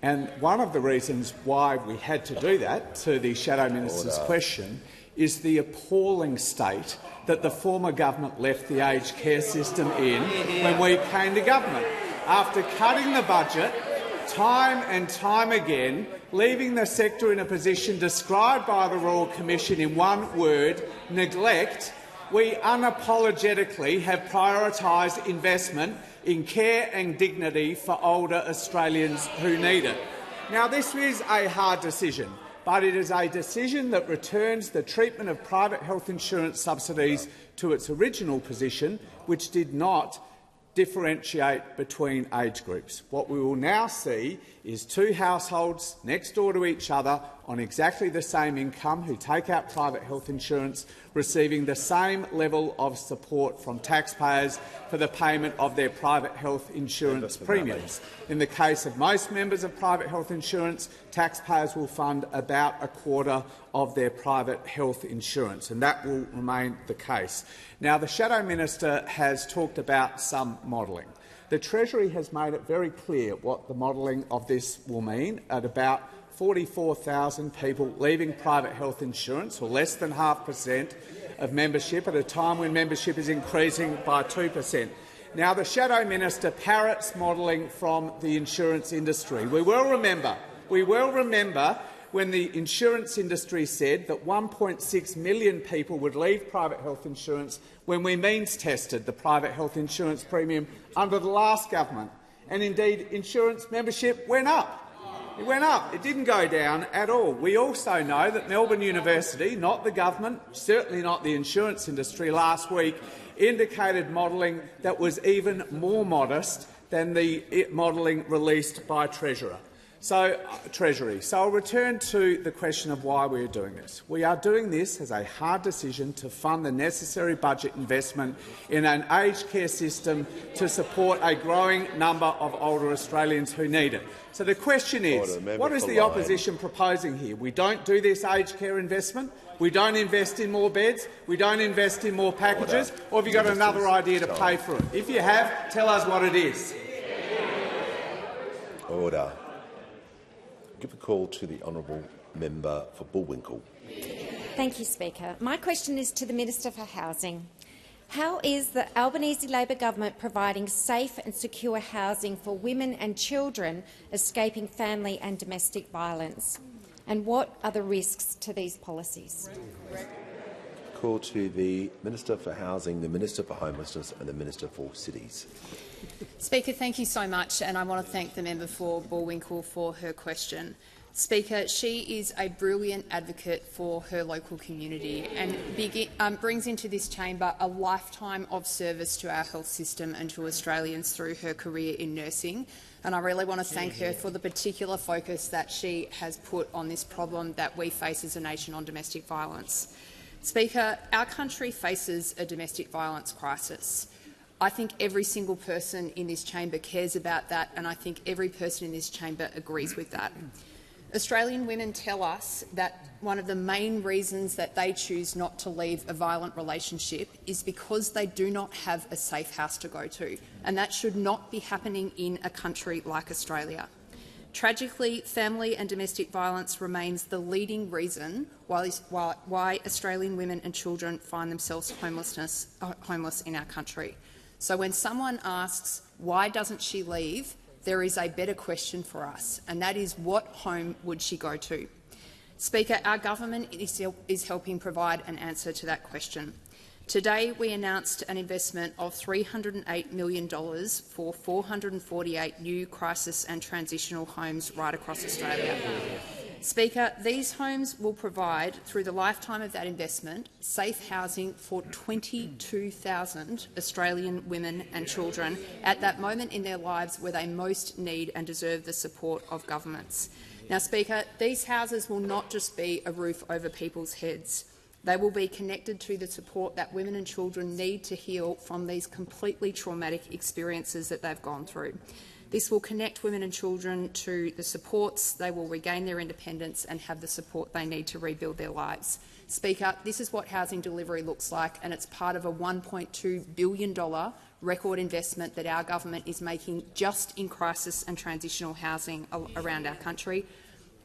And one of the reasons why we had to do that, to the Shadow Minister's question, is the appalling state that the former government left the aged care system in when we came to government. After cutting the budget time and time again, leaving the sector in a position described by the Royal Commission in one word, neglect, we unapologetically have prioritised investment in care and dignity for older Australians who need it. Now, this is a hard decision, but it is a decision that returns the treatment of private health insurance subsidies to its original position, which did not differentiate between age groups. What we will now see is two households next door to each other on exactly the same income who take out private health insurance receiving the same level of support from taxpayers for the payment of their private health insurance premiums. In the case of most members of private health insurance, taxpayers will fund about a quarter of their private health insurance, and that will remain the case. Now, the Shadow Minister has talked about some modelling. The Treasury has made it very clear what the modelling of this will mean at about 44,000 people leaving private health insurance, or less than 0.5% of membership, at a time when membership is increasing by 2%. Now, the Shadow Minister parrots modelling from the insurance industry. We will remember when the insurance industry said that 1.6 million people would leave private health insurance when we means-tested the private health insurance premium under the last government. And indeed, insurance membership went up. It went up. It didn't go down at all. We also know that Melbourne University, not the government, certainly not the insurance industry, last week indicated modelling that was even more modest than the modelling released by Treasury. So I'll return to the question of why we are doing this. We are doing this as a hard decision to fund the necessary budget investment in an aged care system to support a growing number of older Australians who need it. So the question is, what is the opposition proposing here? We don't do this aged care investment, we don't invest in more beds, we don't invest in more packages, or have you got another idea to pay for it? If you have, tell us what it is. Order. Give a call to the honourable member for Bullwinkle. Thank you, Speaker. My question is to the Minister for Housing. How is the Albanese Labor government providing safe and secure housing for women and children escaping family and domestic violence? And what are the risks to these policies? Call to the Minister for Housing, the Minister for Homelessness and the Minister for Cities. Speaker, thank you so much, and I want to thank the member for Bullwinkle for her question. Speaker, she is a brilliant advocate for her local community and brings into this chamber a lifetime of service to our health system and to Australians through her career in nursing. And I really want to thank her for the particular focus that she has put on this problem that we face as a nation on domestic violence. Speaker, our country faces a domestic violence crisis. I think every single person in this chamber cares about that, and I think every person in this chamber agrees with that. Australian women tell us that one of the main reasons that they choose not to leave a violent relationship is because they do not have a safe house to go to, and that should not be happening in a country like Australia. Tragically, family and domestic violence remains the leading reason why Australian women and children find themselves homeless in our country. So when someone asks, why doesn't she leave, there is a better question for us, and that is, what home would she go to? Speaker, our government is helping provide an answer to that question. Today, we announced an investment of $308 million for 448 new crisis and transitional homes right across Australia. Speaker, these homes will provide, through the lifetime of that investment, safe housing for 22,000 Australian women and children at that moment in their lives where they most need and deserve the support of governments. Now, Speaker, these houses will not just be a roof over people's heads. They will be connected to the support that women and children need to heal from these completely traumatic experiences that they've gone through. This will connect women and children to the supports. They will regain their independence and have the support they need to rebuild their lives. Speaker, this is what housing delivery looks like, and it's part of a $1.2 billion record investment that our government is making just in crisis and transitional housing around our country.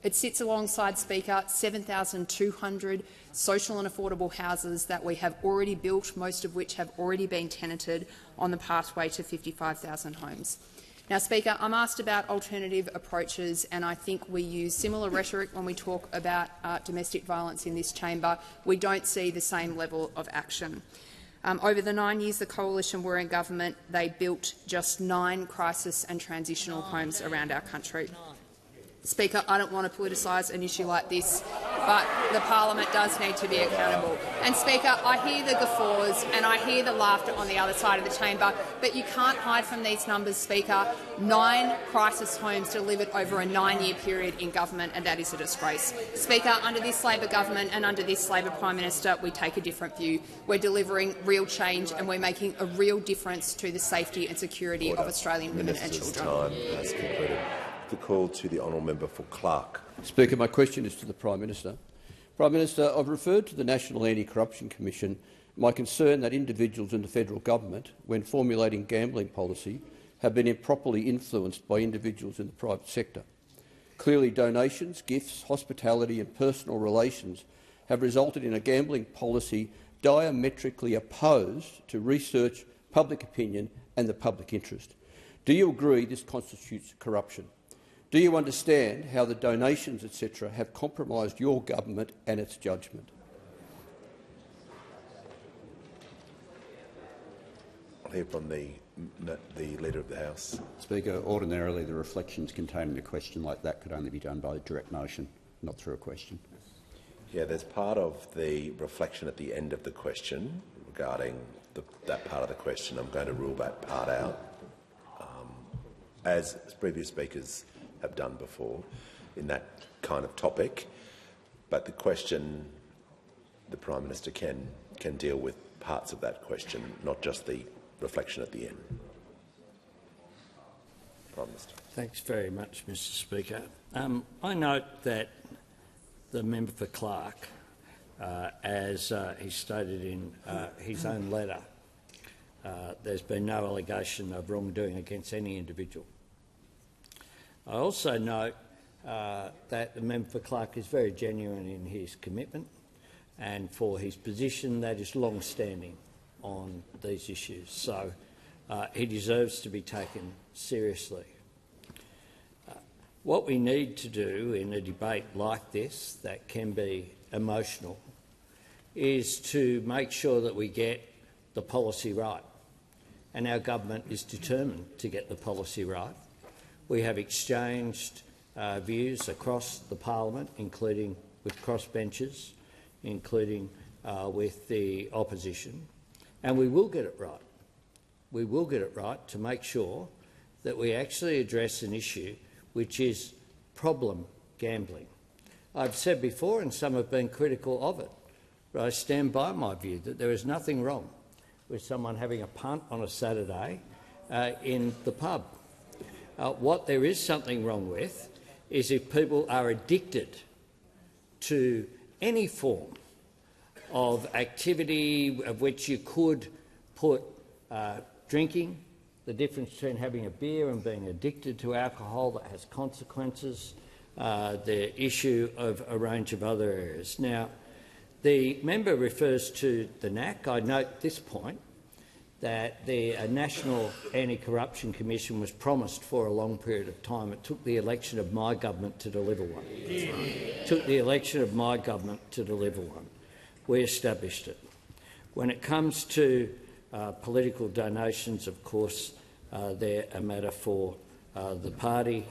It sits alongside, Speaker, 7,200 social and affordable houses that we have already built, most of which have already been tenanted, on the pathway to 55,000 homes. Now, Speaker, I'm asked about alternative approaches, and I think we use similar rhetoric when we talk about domestic violence in this chamber. We don't see the same level of action. Over the 9 years the Coalition were in government, they built just 9 crisis and transitional homes around our country. Speaker, I don't want to politicise an issue like this, but the parliament does need to be accountable. And Speaker, I hear the guffaws and I hear the laughter on the other side of the chamber, but you can't hide from these numbers, Speaker. 9 crisis homes delivered over a 9-year period in government, and that is a disgrace. Speaker, under this Labor government and under this Labor Prime Minister, we take a different view. We're delivering real change and we're making a real difference to the safety and security of Australian women and children. Time has concluded. The call to the honourable member for Clark. Speaker, my question is to the Prime Minister. Prime Minister, I've referred to the National Anti-Corruption Commission my concern that individuals in the federal government, when formulating gambling policy, have been improperly influenced by individuals in the private sector. Clearly, donations, gifts, hospitality and personal relations have resulted in a gambling policy diametrically opposed to research, public opinion and the public interest. Do you agree this constitutes corruption? Do you understand how the donations, etc., have compromised your government and its judgment? I'll hear from the Leader of the House. Speaker, ordinarily the reflections contained in a question like that could only be done by a direct motion, not through a question. Yeah, there's part of the reflection at the end of the question regarding that part of the question. I'm going to rule that part out, as previous speakers have done before in that kind of topic. But the question, the Prime Minister can deal with parts of that question, not just the reflection at the end. Prime Minister. Thanks very much, Mr Speaker. I note that the member for Clark, as he stated in his own letter, there's been no allegation of wrongdoing against any individual. I also note that the member for Clark is very genuine in his commitment and for his position that is long-standing on these issues. So he deserves to be taken seriously. What we need to do in a debate like this that can be emotional is to make sure that we get the policy right. And our government is determined to get the policy right. We have exchanged views across the parliament, including with crossbenchers, including with the opposition, and we will get it right. We will get it right to make sure that we actually address an issue which is problem gambling. I've said before, and some have been critical of it, but I stand by my view that there is nothing wrong with someone having a punt on a Saturday in the pub. What there is something wrong with is if people are addicted to any form of activity of which you could put drinking, the difference between having a beer and being addicted to alcohol that has consequences, the issue of a range of other areas. Now, the member refers to the NAC. I note this point, that the National Anti-Corruption Commission was promised for a long period of time. It took the election of my government to deliver one. It took the election of my government to deliver one. We established it. When it comes to political donations, of course, they're a matter for the party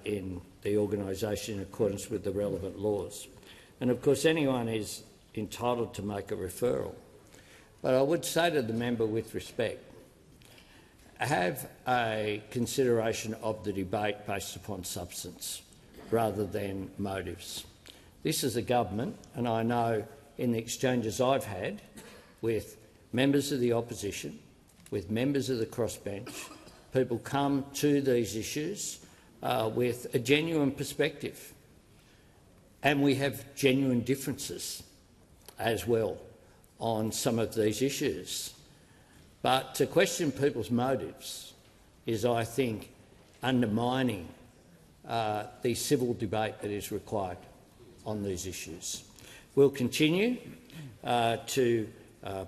in the organisation in accordance with the relevant laws. And of course anyone is entitled to make a referral. But I would say to the member with respect, have a consideration of the debate based upon substance rather than motives. This is a government, and I know in the exchanges I've had with members of the opposition, with members of the crossbench, people come to these issues with a genuine perspective. And we have genuine differences as well on some of these issues. But to question people's motives is, I think, undermining the civil debate that is required on these issues. We'll continue to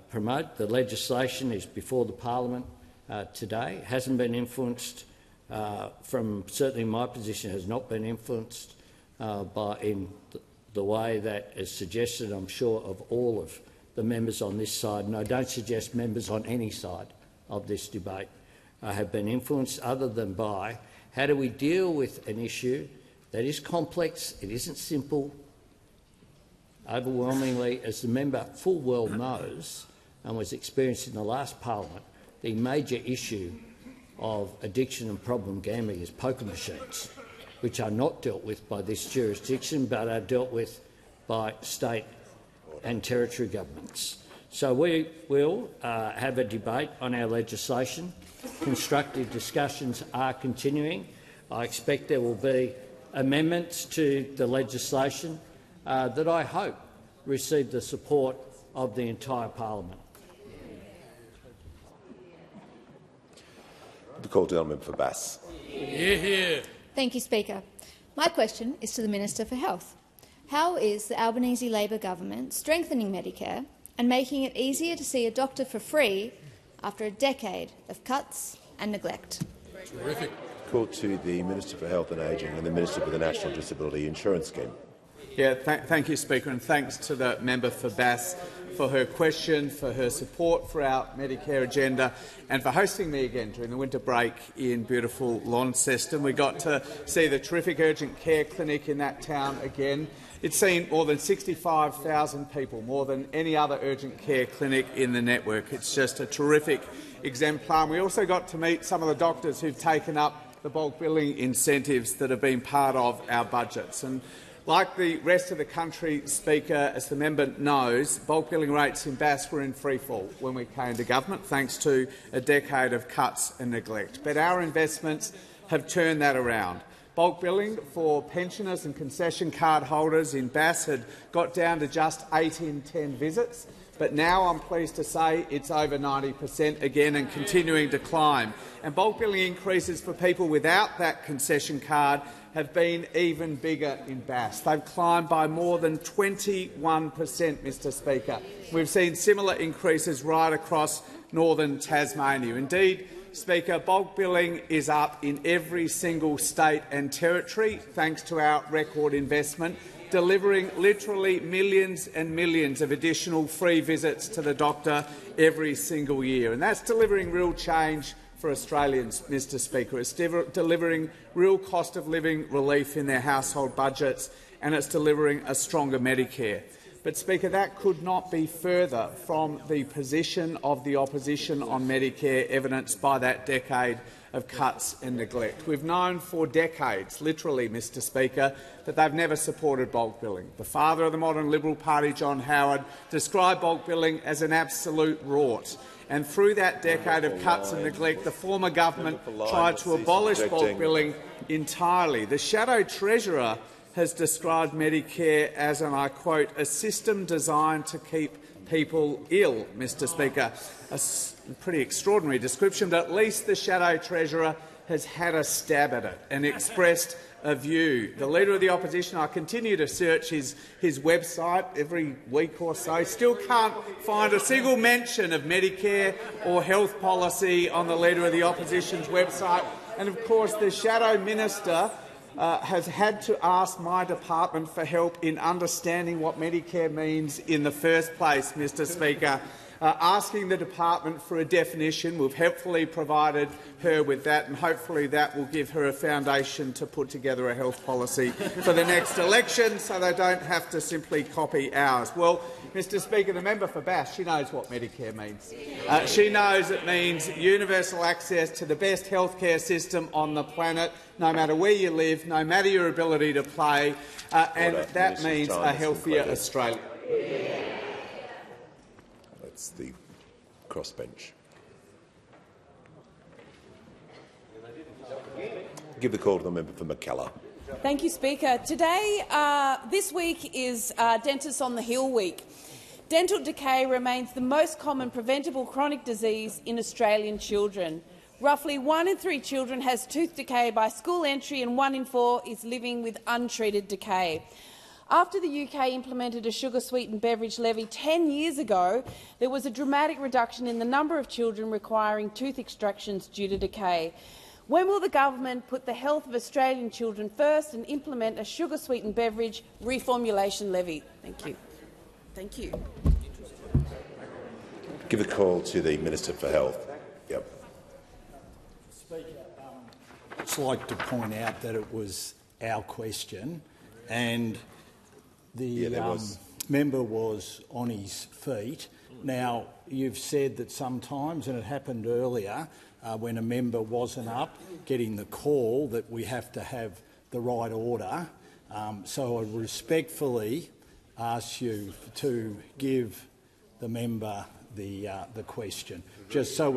promote. The legislation is before the parliament today. It hasn't been influenced certainly my position has not been influenced in the way that is suggested, I'm sure, of all of the members on this side, and I don't suggest members on any side of this debate have been influenced, other than by how do we deal with an issue that is complex, it isn't simple. Overwhelmingly, as the member full well knows and was experienced in the last parliament, the major issue of addiction and problem gambling is poker machines, which are not dealt with by this jurisdiction but are dealt with by state and territory governments. So we will have a debate on our legislation. Constructive discussions are continuing. I expect there will be amendments to the legislation that I hope receive the support of the entire parliament. The call to member for Bass. Hear, hear. Thank you, Speaker. My question is to the Minister for Health. How is the Albanese Labor government strengthening Medicare and making it easier to see a doctor for free after a decade of cuts and neglect? Terrific. Call to the Minister for Health and Ageing and the Minister for the National Disability Insurance Scheme. Thank you, Speaker, and thanks to the member for Bass for her question, for her support for our Medicare agenda and for hosting me again during the winter break in beautiful Launceston. We got to see the terrific urgent care clinic in that town again. It's seen more than 65,000 people, more than any other urgent care clinic in the network. It's just a terrific exemplar. And we also got to meet some of the doctors who've taken up the bulk billing incentives that have been part of our budgets. And like the rest of the country, Speaker, as the member knows, bulk billing rates in Bass were in freefall when we came to government, thanks to a decade of cuts and neglect. But our investments have turned that around. Bulk billing for pensioners and concession card holders in Bass had got down to just 8 in 10 visits, but now I'm pleased to say it's over 90% again and continuing to climb. And bulk billing increases for people without that concession card have been even bigger in Bass. They've climbed by more than 21%, Mr Speaker. We've seen similar increases right across northern Tasmania. Indeed, Speaker, bulk billing is up in every single state and territory, thanks to our record investment, delivering literally millions and millions of additional free visits to the doctor every single year. And that's delivering real change for Australians, Mr Speaker. It's delivering real cost-of-living relief in their household budgets, and it's delivering a stronger Medicare. But, Speaker, that could not be further from the position of the opposition on Medicare, evidenced by that decade of cuts and neglect. We've known for decades, literally, Mr Speaker, that they've never supported bulk billing. The father of the modern Liberal Party, John Howard, described bulk billing as an absolute rort. And through that decade of cuts and neglect, the former government tried to abolish bulk billing entirely. The shadow treasurer has described Medicare as, and I quote, a system designed to keep people ill, Mr Speaker. A pretty extraordinary description, but at least the shadow treasurer has had a stab at it and expressed a view. The Leader of the Opposition, I continue to search his website every week or so, still can't find a single mention of Medicare or health policy on the Leader of the Opposition's website. And of course the Shadow Minister has had to ask my department for help in understanding what Medicare means in the first place, Mr Speaker. asking the department for a definition. We've helpfully provided her with that, and hopefully that will give her a foundation to put together a health policy for the next election so they don't have to simply copy ours. Well, Mr Speaker, the member for Bass, she knows what Medicare means. She knows it means universal access to the best healthcare system on the planet, no matter where you live, no matter your ability to play, and that means a healthier Australia. That's the crossbench. Give the call to the member for McKellar. Thank you, Speaker. Today, this week is Dentists on the Hill week. Dental decay remains the most common preventable chronic disease in Australian children. Roughly 1 in 3 children has tooth decay by school entry and 1 in 4 is living with untreated decay. After the UK implemented a sugar-sweetened beverage levy 10 years ago, there was a dramatic reduction in the number of children requiring tooth extractions due to decay. When will the government put the health of Australian children first and implement a sugar-sweetened beverage reformulation levy? Thank you. Thank you. Give the call to the Minister for Health. Yep. Speaker, I'd just like to point out that it was our question and the member was on his feet. Now, you've said that sometimes, and it happened earlier, when a member wasn't up getting the call, that we have to have the right order. So I respectfully ask you to give the member the question, just for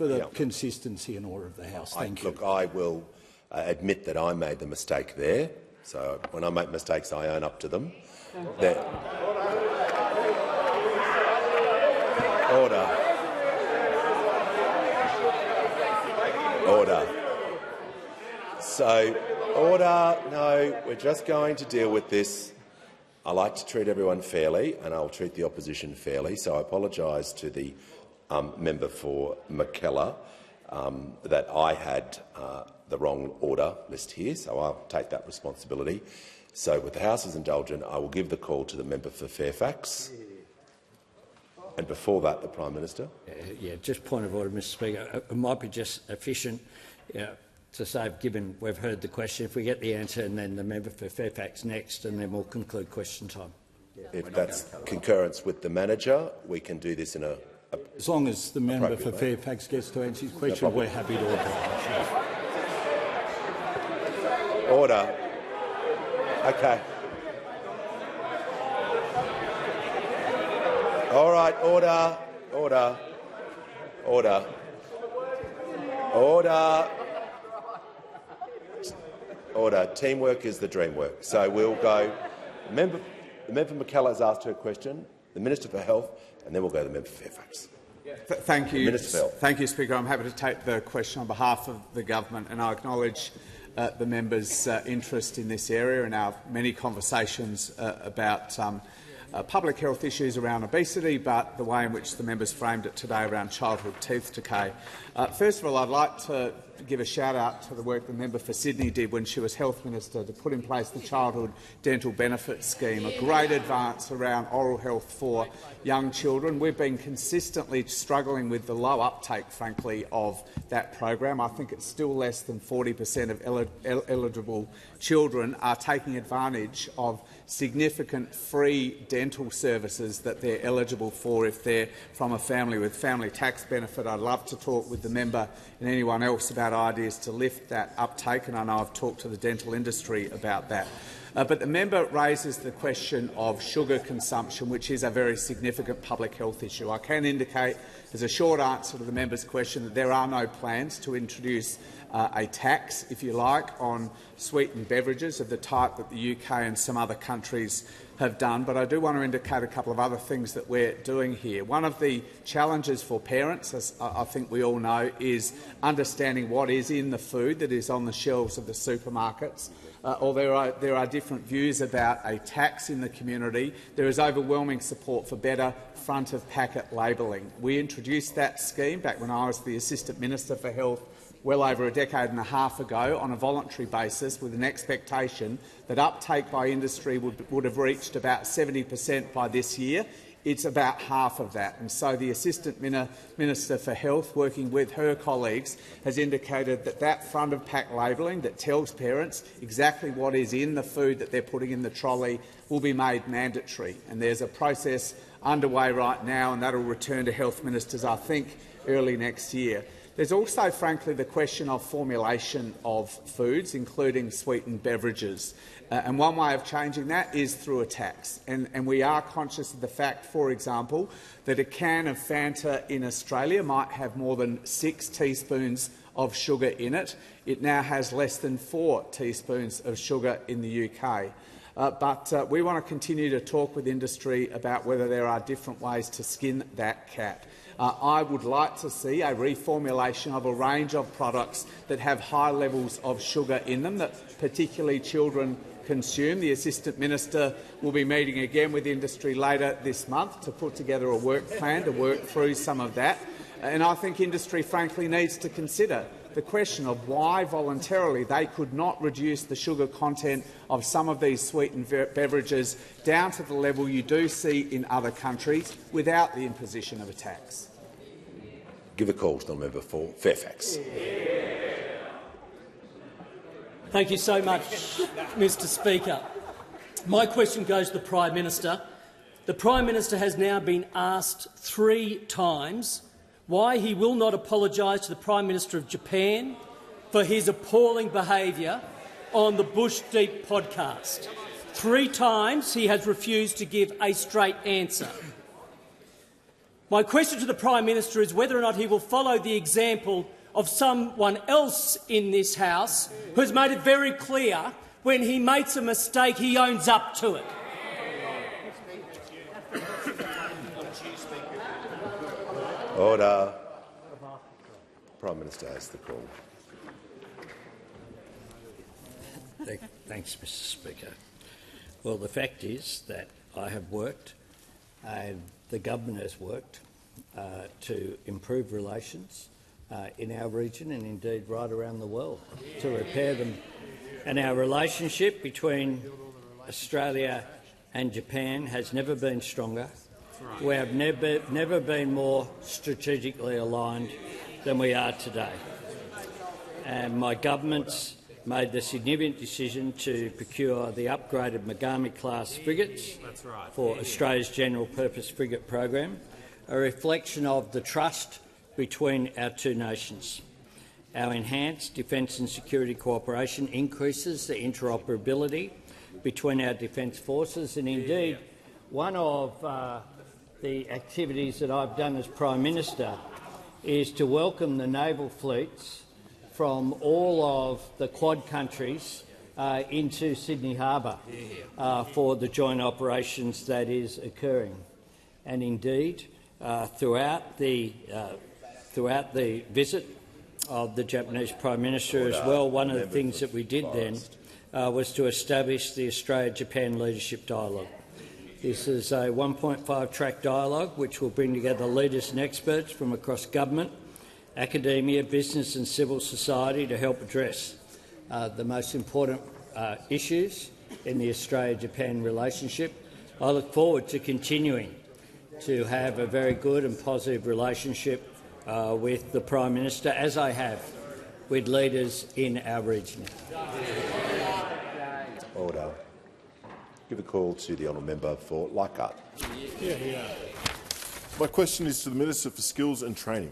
the consistency and order of the House. Thank you. Look, I will admit that I made the mistake there. So when I make mistakes, I own up to them. Order. Order. So, order. No, we're just going to deal with this. I like to treat everyone fairly, and I'll treat the opposition fairly. So I apologise to the member for McKellar that I had the wrong order list here, so I'll take that responsibility. So, with the House is indulgent, I will give the call to the member for Fairfax. And before that, the Prime Minister. Just point of order, Mr Speaker. It might be just efficient to say, given we've heard the question, if we get the answer and then the member for Fairfax next, and then we'll conclude question time. If that's concurrence with the manager, we can do this in a as long as the member for Fairfax gets to answer his question, we're happy to oblige. Order. Okay. All right, order, order, order, order, order. Teamwork is the dream work. So we'll go. The member for McKellar has asked her question, the Minister for Health, and then we'll go to the member for Fairfax. Thank you. Minister for Health. Thank you, Speaker. I'm happy to take the question on behalf of the government, and I acknowledge the member's interest in this area and our many conversations about public health issues around obesity, but the way in which the members framed it today around childhood tooth decay. First of all, I'd like to give a shout-out to the work the member for Sydney did when she was Health Minister to put in place the Childhood Dental Benefit Scheme, a great advance around oral health for young children. We've been consistently struggling with the low uptake, frankly, of that program. I think it's still less than 40% of eligible children are taking advantage of significant free dental services that they're eligible for if they're from a family with family tax benefit. I'd love to talk with the member and anyone else about ideas to lift that uptake, and I know I've talked to the dental industry about that. But the member raises the question of sugar consumption, which is a very significant public health issue. I can indicate, as a short answer to the member's question, that there are no plans to introduce a tax, if you like, on sweetened beverages of the type that the UK and some other countries have done. But I do want to indicate a couple of other things that we're doing here. One of the challenges for parents, as I think we all know, is understanding what is in the food that is on the shelves of the supermarkets. Although there are different views about a tax in the community, there is overwhelming support for better front-of-packet labelling. We introduced that scheme back when I was the Assistant Minister for Health well over a decade and a half ago on a voluntary basis, with an expectation that uptake by industry would have reached about 70% by this year. it's about half of that. And so the Assistant Minister for Health, working with her colleagues, has indicated that that front-of-pack labelling that tells parents exactly what is in the food that they're putting in the trolley will be made mandatory. And there's a process underway right now, and that will return to health ministers, I think, early next year. There's also, frankly, the question of formulation of foods, including sweetened beverages. And one way of changing that is through a tax. And we are conscious of the fact, for example, that a can of Fanta in Australia might have more than 6 teaspoons of sugar in it. It now has less than 4 teaspoons of sugar in the UK. But we want to continue to talk with industry about whether there are different ways to skin that cat. I would like to see a reformulation of a range of products that have high levels of sugar in them that particularly children consume. The Assistant Minister will be meeting again with industry later this month to put together a work plan to work through some of that. And I think industry, frankly, needs to consider the question of why voluntarily they could not reduce the sugar content of some of these sweetened beverages down to the level you do see in other countries without the imposition of a tax. Give a call to the member for Fairfax. Thank you so much, Mr Speaker. My question goes to the Prime Minister. The Prime Minister has now been asked 3 times why he will not apologise to the Prime Minister of Japan for his appalling behaviour on the Bush Deep podcast. 3 times he has refused to give a straight answer. My question to the Prime Minister is whether or not he will follow the example of someone else in this House who has made it very clear when he makes a mistake he owns up to it. Order. Prime Minister has the call. Thanks, Mr Speaker. Well, the fact is that I have worked and the government has worked to improve relations in our region and indeed right around the world to repair them. And our relationship between Australia and Japan has never been stronger. We have never been more strategically aligned than we are today. And my government's made the significant decision to procure the upgraded Megami-class frigates for Australia's General Purpose Frigate program, a reflection of the trust between our two nations. Our enhanced defence and security cooperation increases the interoperability between our defence forces, and indeed one of the activities that I've done as Prime Minister is to welcome the naval fleets from all of the Quad countries into Sydney Harbour for the joint operations that is occurring. And indeed, throughout the visit of the Japanese Prime Minister as well, one of the things that we did then was to establish the Australia-Japan Leadership Dialogue. This is a 1.5-track dialogue which will bring together leaders and experts from across government, academia, business and civil society to help address the most important issues in the Australia-Japan relationship. I look forward to continuing to have a very good and positive relationship with the Prime Minister, as I have with leaders in our region. Order. Give a call to the honourable member for Leichhardt. My question is to the Minister for Skills and Training.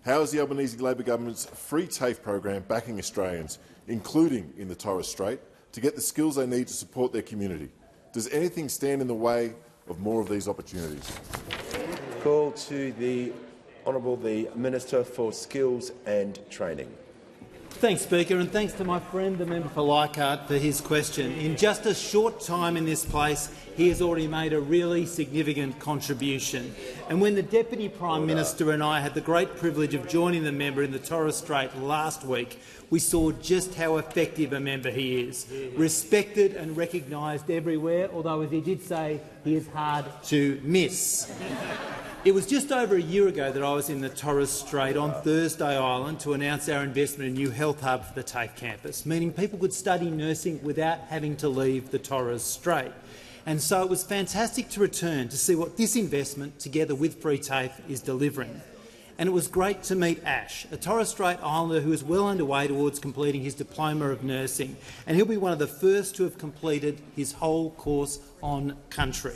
How is the Albanese Labor government's free TAFE program backing Australians, including in the Torres Strait, to get the skills they need to support their community? Does anything stand in the way of more of these opportunities? Call to the Honourable the Minister for Skills and Training. Thanks, Speaker, and thanks to my friend, the member for Leichhardt, for his question. In just a short time in this place, he has already made a really significant contribution. And when the Deputy Prime Minister and I had the great privilege of joining the member in the Torres Strait last week, we saw just how effective a member he is, respected and recognised everywhere, although, as he did say, he is hard to miss. It was just over a year ago that I was in the Torres Strait on Thursday Island to announce our investment in a new health hub for the TAFE campus, meaning people could study nursing without having to leave the Torres Strait. And so it was fantastic to return to see what this investment, together with Free TAFE, is delivering. And it was great to meet Ash, a Torres Strait Islander who is well underway towards completing his diploma of nursing, and he'll be one of the first to have completed his whole course on country.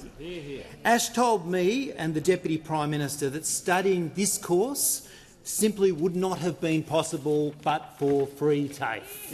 Ash told me and the Deputy Prime Minister that studying this course simply would not have been possible but for Free TAFE.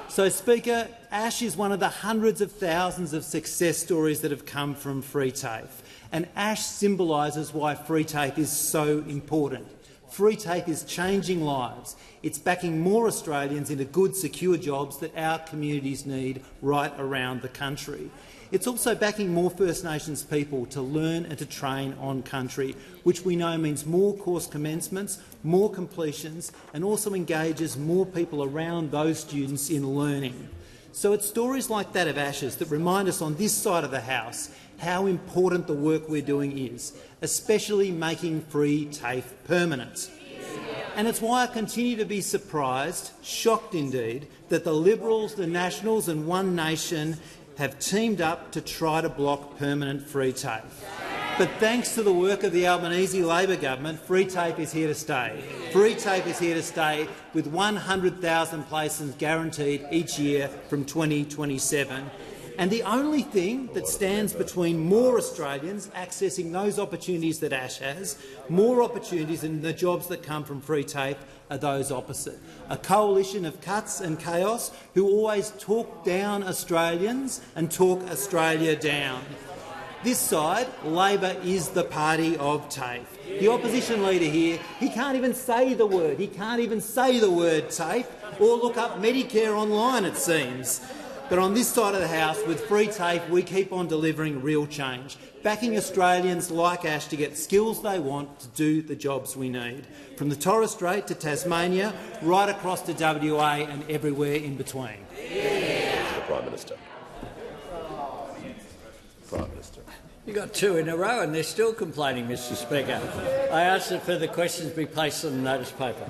So, Speaker, Ash is one of the hundreds of thousands of success stories that have come from Free TAFE, and Ash symbolises why Free TAFE is so important. Free TAFE is changing lives. It's backing more Australians into good, secure jobs that our communities need right around the country. It's also backing more First Nations people to learn and to train on country, which we know means more course commencements, more completions, and also engages more people around those students in learning. So it's stories like that of Ash's that remind us on this side of the House how important the work we're doing is, especially making Free TAFE permanent. And it's why I continue to be surprised, shocked indeed, that the Liberals, the Nationals and One Nation have teamed up to try to block permanent Free TAFE. But thanks to the work of the Albanese Labor government, Free TAFE is here to stay. Free TAFE is here to stay, with 100,000 places guaranteed each year from 2027. And the only thing that stands between more Australians accessing those opportunities that Ash has, more opportunities in the jobs that come from Free TAFE, are those opposite. A coalition of cuts and chaos who always talk down Australians and talk Australia down. This side, Labor, is the party of TAFE. The opposition leader here, he can't even say the word. He can't even say the word TAFE or look up Medicare online, it seems. But on this side of the House, with Free TAFE, we keep on delivering real change, backing Australians like Ash to get skills they want to do the jobs we need, from the Torres Strait to Tasmania, right across to WA and everywhere in between. The Prime Minister. Prime Minister. You got two in a row and they're still complaining, Mr Speaker. I ask that further questions be placed on the notice paper.